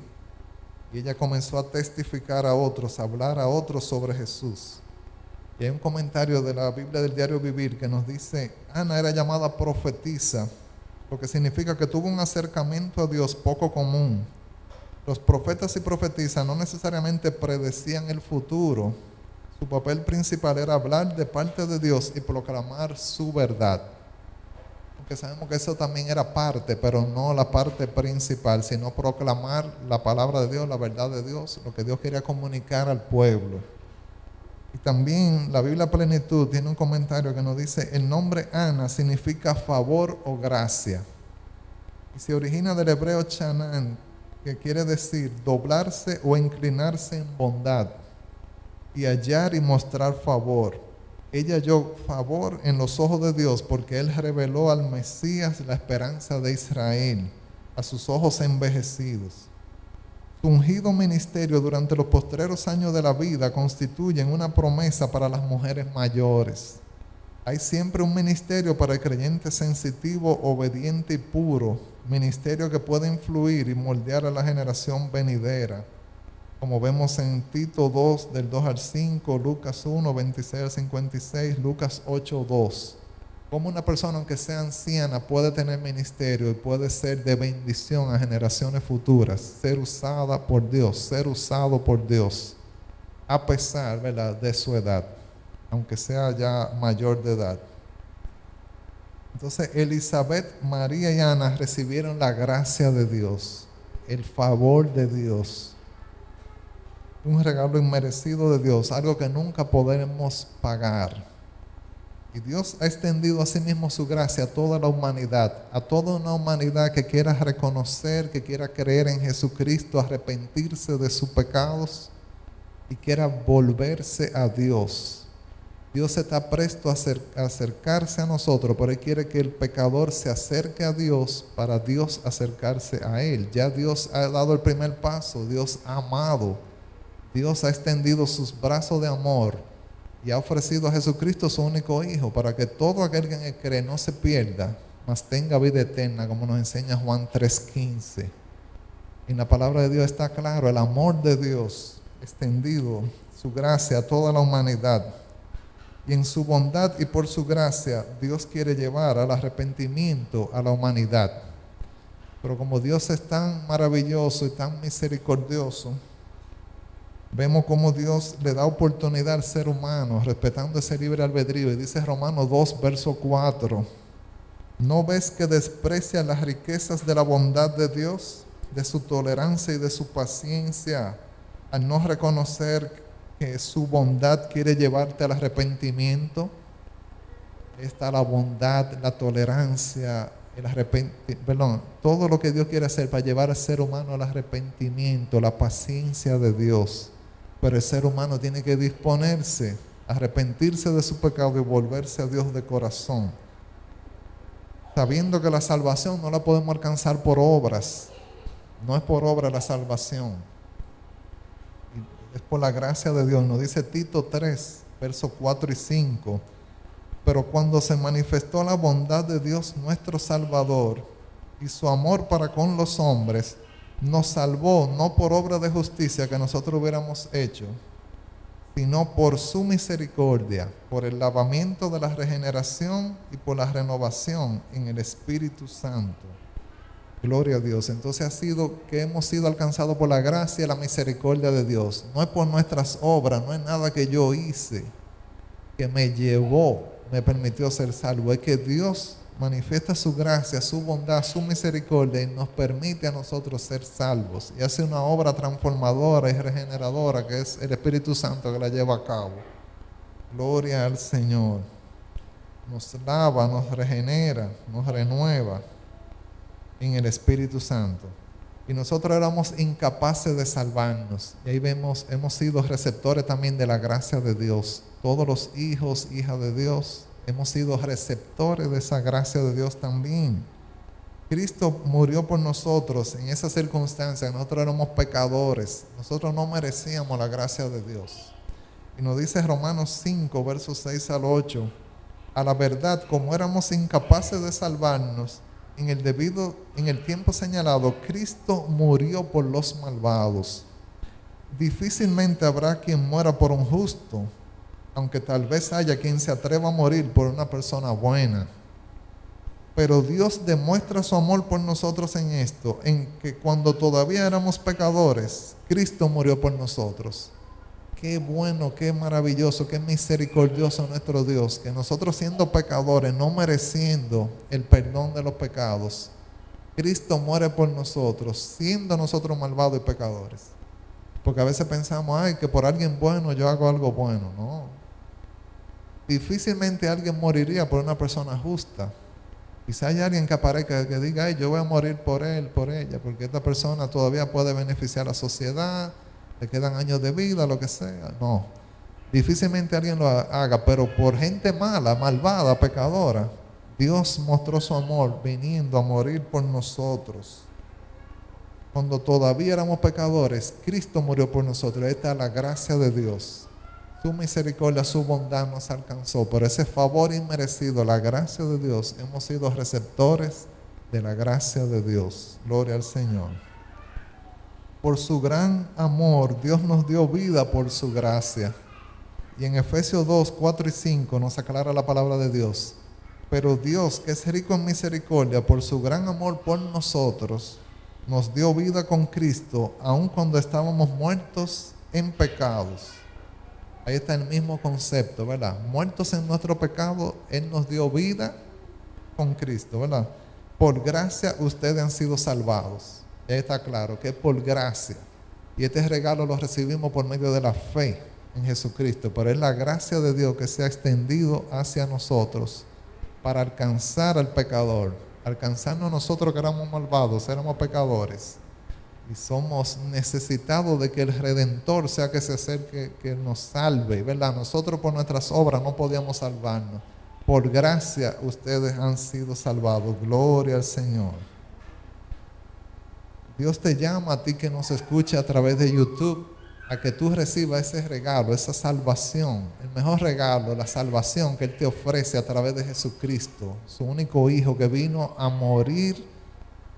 C: Y ella comenzó a testificar a otros, a hablar a otros sobre Jesús. Y hay un comentario de la Biblia del Diario Vivir que nos dice, Ana era llamada profetisa, lo que significa que tuvo un acercamiento a Dios poco común. Los profetas y profetisas no necesariamente predecían el futuro. Su papel principal era hablar de parte de Dios y proclamar su verdad. Aunque sabemos que eso también era parte, pero no la parte principal, sino proclamar la palabra de Dios, la verdad de Dios, lo que Dios quería comunicar al pueblo. Y también la Biblia Plenitud tiene un comentario que nos dice, el nombre Ana significa favor o gracia. Y se origina del hebreo chanan, que quiere decir doblarse o inclinarse en bondad, y hallar y mostrar favor. Ella halló favor en los ojos de Dios porque Él reveló al Mesías la esperanza de Israel a sus ojos envejecidos. Su ungido ministerio durante los postreros años de la vida constituyen una promesa para las mujeres mayores. Hay siempre un ministerio para el creyente sensitivo, obediente y puro, ministerio que puede influir y moldear a la generación venidera, como vemos en Tito 2, del 2 al 5, Lucas 1, 26 al 56, Lucas 8, 2. Como una persona, aunque sea anciana, puede tener ministerio y puede ser de bendición a generaciones futuras, ser usada por Dios, ser usado por Dios, a pesar, ¿verdad?, de su edad, aunque sea ya mayor de edad. Entonces, Elizabeth, María y Ana recibieron la gracia de Dios, el favor de Dios, un regalo inmerecido de Dios, algo que nunca podremos pagar. Y Dios ha extendido a sí mismo su gracia a toda la humanidad, a toda una humanidad que quiera reconocer, que quiera creer en Jesucristo, arrepentirse de sus pecados y quiera volverse a Dios. Dios está presto a acercarse a nosotros, pero Él quiere que el pecador se acerque a Dios para Dios acercarse a Él. Ya Dios ha dado el primer paso, Dios ha amado. Dios ha extendido sus brazos de amor y ha ofrecido a Jesucristo su único Hijo para que todo aquel que en Él cree no se pierda, mas tenga vida eterna, como nos enseña Juan 3:15. En la palabra de Dios está claro el amor de Dios extendido, su gracia a toda la humanidad. Y en su bondad y por su gracia, Dios quiere llevar al arrepentimiento a la humanidad. Pero como Dios es tan maravilloso y tan misericordioso, vemos cómo Dios le da oportunidad al ser humano, respetando ese libre albedrío. Y dice Romanos 2, verso 4, ¿no ves que desprecia las riquezas de la bondad de Dios, de su tolerancia y de su paciencia, al no reconocer que su bondad quiere llevarte al arrepentimiento? Está la bondad, la tolerancia, todo lo que Dios quiere hacer para llevar al ser humano al arrepentimiento, la paciencia de Dios. Pero el ser humano tiene que disponerse, arrepentirse de su pecado y volverse a Dios de corazón, sabiendo que la salvación no la podemos alcanzar por obras. No es por obra la salvación, es por la gracia de Dios. Nos dice Tito 3, versos 4 y 5. Pero cuando se manifestó la bondad de Dios nuestro Salvador y su amor para con los hombres, nos salvó no por obra de justicia que nosotros hubiéramos hecho, sino por su misericordia, por el lavamiento de la regeneración y por la renovación en el Espíritu Santo. Gloria a Dios. Entonces ha sido que hemos sido alcanzados por la gracia y la misericordia de Dios. No es por nuestras obras, no es nada que yo hice que me llevó, me permitió ser salvo. Es que Dios manifiesta su gracia, su bondad, su misericordia y nos permite a nosotros ser salvos. Y hace una obra transformadora y regeneradora que es el Espíritu Santo que la lleva a cabo. Gloria al Señor. Nos lava, nos regenera, nos renueva en el Espíritu Santo. Y nosotros éramos incapaces de salvarnos. Y ahí vemos, hemos sido receptores también de la gracia de Dios. Todos los hijos, hijas de Dios, hemos sido receptores de esa gracia de Dios también. Cristo murió por nosotros en esa circunstancia. Nosotros éramos pecadores. Nosotros no merecíamos la gracia de Dios. Y nos dice Romanos 5, versos 6 al 8. A la verdad, como éramos incapaces de salvarnos, en el tiempo señalado, Cristo murió por los malvados. Difícilmente habrá quien muera por un justo, aunque tal vez haya quien se atreva a morir por una persona buena. Pero Dios demuestra su amor por nosotros en esto, en que cuando todavía éramos pecadores, Cristo murió por nosotros. Qué bueno, qué maravilloso, qué misericordioso nuestro Dios, que nosotros siendo pecadores, no mereciendo el perdón de los pecados, Cristo muere por nosotros, siendo nosotros malvados y pecadores. Porque a veces pensamos, ay, que por alguien bueno yo hago algo bueno. No. Difícilmente alguien moriría por una persona justa. Quizá hay alguien que aparezca que diga, ay, yo voy a morir por él, por ella, porque esta persona todavía puede beneficiar a la sociedad, le quedan años de vida, lo que sea. No, difícilmente alguien lo haga, pero por gente mala, malvada, pecadora, Dios mostró su amor viniendo a morir por nosotros. Cuando todavía éramos pecadores, Cristo murió por nosotros. Esta es la gracia de Dios. Su misericordia, su bondad nos alcanzó. Por ese favor inmerecido, la gracia de Dios, hemos sido receptores de la gracia de Dios. Gloria al Señor. Por su gran amor, Dios nos dio vida por su gracia. Y en Efesios 2, 4 y 5 nos aclara la palabra de Dios. Pero Dios, que es rico en misericordia, por su gran amor por nosotros, nos dio vida con Cristo, aun cuando estábamos muertos en pecados. Ahí está el mismo concepto, ¿verdad? Muertos en nuestro pecado, Él nos dio vida con Cristo, ¿verdad? Por gracia ustedes han sido salvados. Ya está claro que es por gracia. Y este regalo lo recibimos por medio de la fe en Jesucristo. Pero es la gracia de Dios que se ha extendido hacia nosotros para alcanzar al pecador. Alcanzarnos nosotros que éramos malvados, éramos pecadores. Y somos necesitados de que el Redentor sea que se acerque, que nos salve, ¿verdad? Nosotros por nuestras obras no podíamos salvarnos. Por gracia ustedes han sido salvados. Gloria al Señor. Dios te llama a ti que nos escuche a través de YouTube a que tú recibas ese regalo, esa salvación. El mejor regalo, la salvación que Él te ofrece a través de Jesucristo, su único Hijo que vino a morir,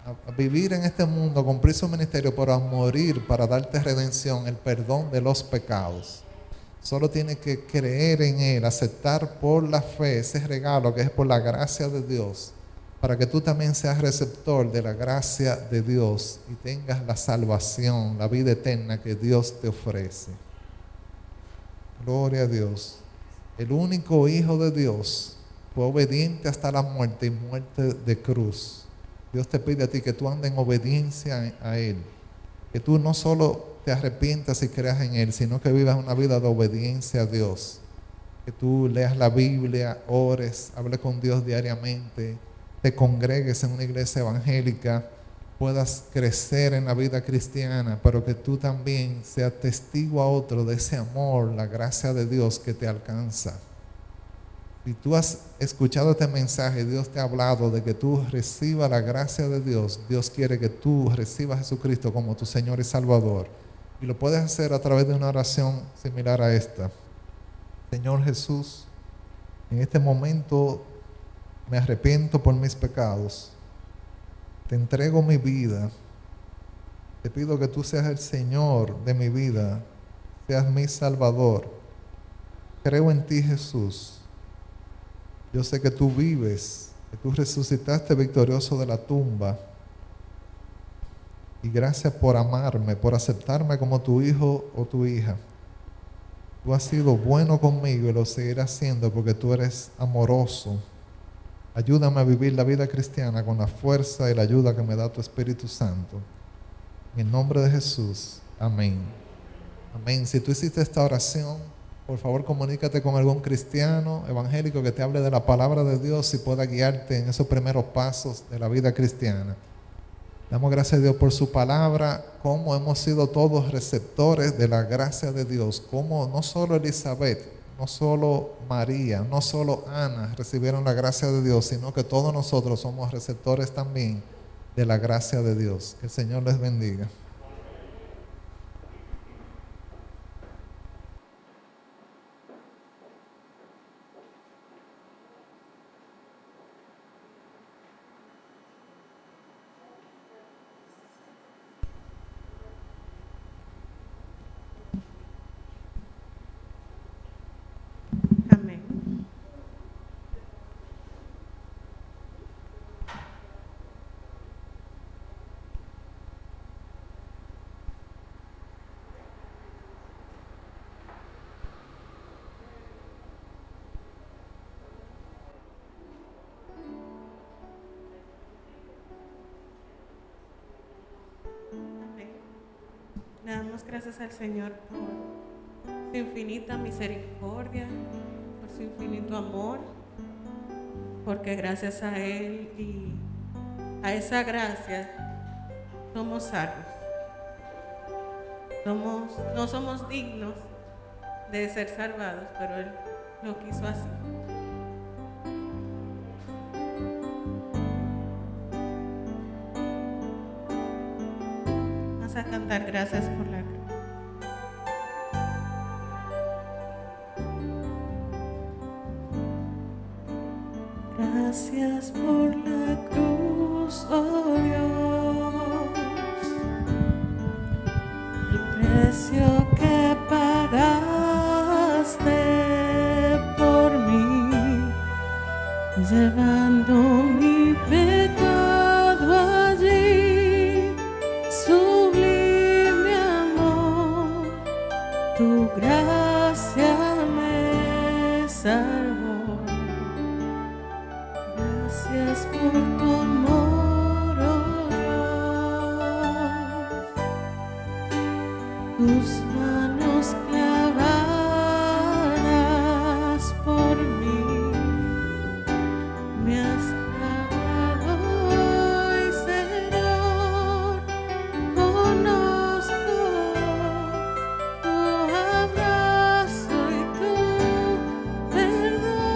C: a vivir en este mundo, a cumplir su ministerio, pero a morir para darte redención, el perdón de los pecados. Solo tienes que creer en Él, aceptar por la fe ese regalo que es por la gracia de Dios, para que tú también seas receptor de la gracia de Dios y tengas la salvación, la vida eterna que Dios te ofrece. Gloria a Dios. El único Hijo de Dios fue obediente hasta la muerte y muerte de cruz. Dios te pide a ti que tú andes en obediencia a Él, que tú no solo te arrepientas y creas en Él, sino que vivas una vida de obediencia a Dios, que tú leas la Biblia, ores, hables con Dios diariamente, te congregues en una iglesia evangélica, puedas crecer en la vida cristiana, pero que tú también seas testigo a otro de ese amor, la gracia de Dios que te alcanza. Si tú has escuchado este mensaje, Dios te ha hablado de que tú recibas la gracia de Dios, Dios quiere que tú recibas a Jesucristo como tu Señor y Salvador. Y lo puedes hacer a través de una oración similar a esta. Señor Jesús, en este momento me arrepiento por mis pecados. Te entrego mi vida. Te pido que tú seas el Señor de mi vida, seas mi Salvador. Creo en ti, Jesús. Yo sé que tú vives, que tú resucitaste victorioso de la tumba. Y gracias por amarme, por aceptarme como tu hijo o tu hija. Tú has sido bueno conmigo y lo seguirás siendo porque tú eres amoroso. Ayúdame a vivir la vida cristiana con la fuerza y la ayuda que me da tu Espíritu Santo. En el nombre de Jesús. Amén. Amén. Si tú hiciste esta oración, por favor comunícate con algún cristiano evangélico que te hable de la palabra de Dios y pueda guiarte en esos primeros pasos de la vida cristiana. Damos gracias a Dios por su palabra, cómo hemos sido todos receptores de la gracia de Dios, cómo no solo Elizabeth, no solo María, no solo Ana recibieron la gracia de Dios, sino que todos nosotros somos receptores también de la gracia de Dios. Que el Señor les bendiga.
B: Amén. Amén. Le damos gracias al Señor por su infinita misericordia, por su infinito amor, porque gracias a Él y a esa gracia somos salvos. No somos dignos de ser salvados, pero Él lo quiso así. Vamos a cantar gracias por la cruz. Gracias por la cruz, oh Dios, el precio que pagaste por mí, llevando mi pecado allí, sublime amor, tu gracia me salvó. Gracias por tu amor, oh Dios, tus manos clavadas por mí, me has lavado hoy, Señor, conozco tu abrazo y tu perdón.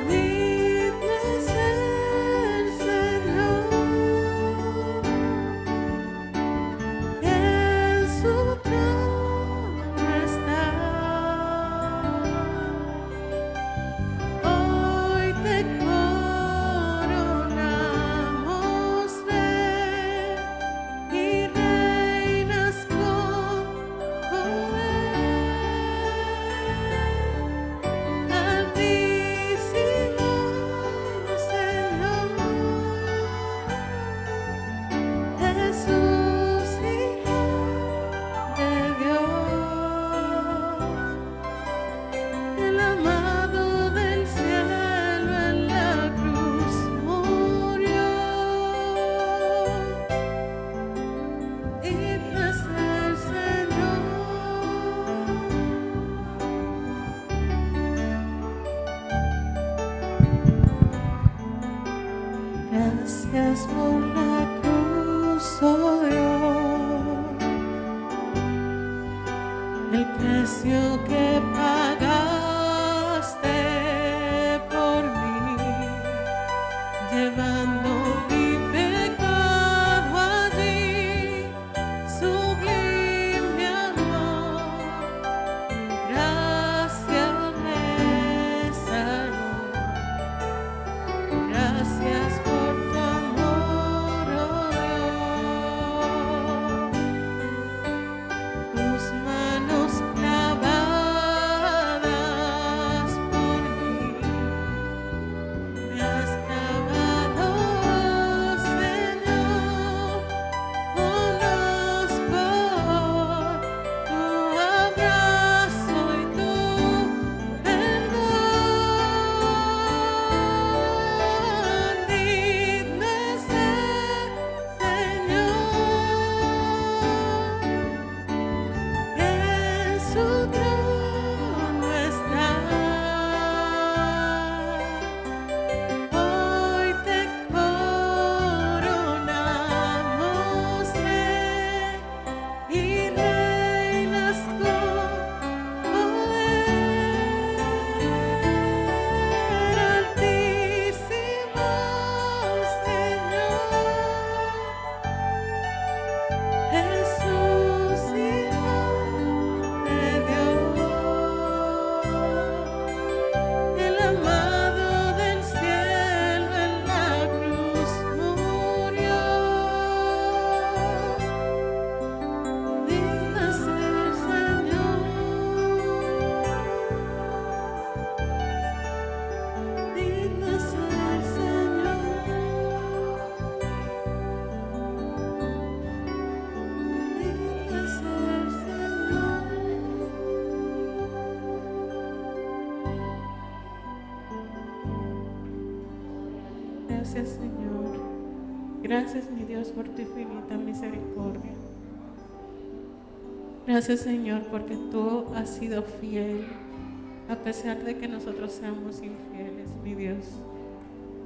B: Digno es el Señor, que en su trono está. Hoy te coronamos, Rey, y reinas con poder. Altísimo Señor, Jesús, Hijo de Dios, el amado del cielo en la cruz murió. Digno es el Señor. Gracias por la cruz, oh Dios, el precio que pagaste por mí, llevando mi pecado allí, sublime amor, tu gracia me salvó. Gracias por tu amor, Gracias, Señor. Gracias, mi Dios, por tu infinita misericordia. Gracias, Señor, porque tú has sido fiel, a pesar de que nosotros seamos infieles, mi Dios.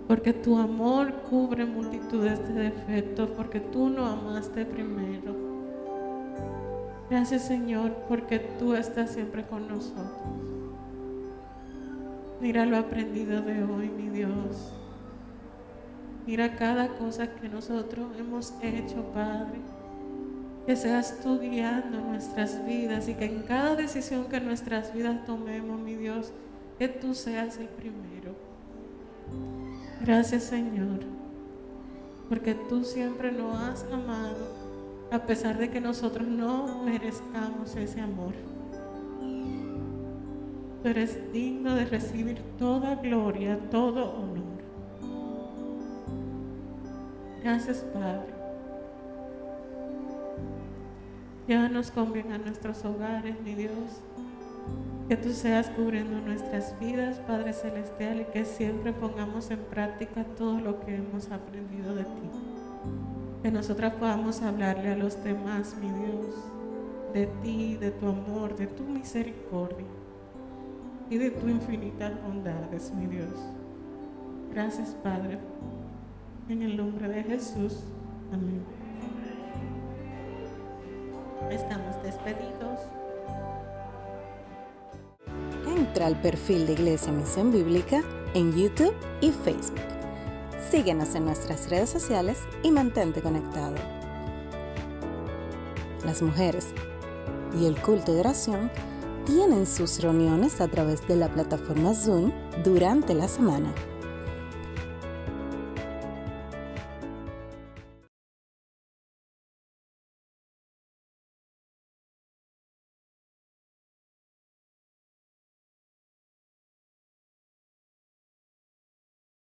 B: Porque tu amor cubre multitudes de defectos, porque tú nos amaste primero. Gracias, Señor, porque tú estás siempre con nosotros. Mira lo aprendido de hoy, mi Dios. Mira cada cosa que nosotros hemos hecho, Padre. Que seas tú guiando nuestras vidas y que en cada decisión que nuestras vidas tomemos, mi Dios, que tú seas el primero. Gracias, Señor, porque tú siempre nos has amado, a pesar de que nosotros no merezcamos ese amor. Tú eres digno de recibir toda gloria, todo honor. Gracias, Padre. Llévanos con bien a nuestros hogares, mi Dios. Que tú seas cubriendo nuestras vidas, Padre Celestial, y que siempre pongamos en práctica todo lo que hemos aprendido de ti. Que nosotras podamos hablarle a los demás, mi Dios, de ti, de tu amor, de tu misericordia y de tu infinitas bondades, mi Dios. Gracias, Padre. En el nombre de Jesús. Amén. Estamos despedidos.
D: Entra al perfil de Iglesia Misión Bíblica en YouTube y Facebook. Síguenos en nuestras redes sociales y mantente conectado. Las mujeres y el culto de oración tienen sus reuniones a través de la plataforma Zoom durante la semana.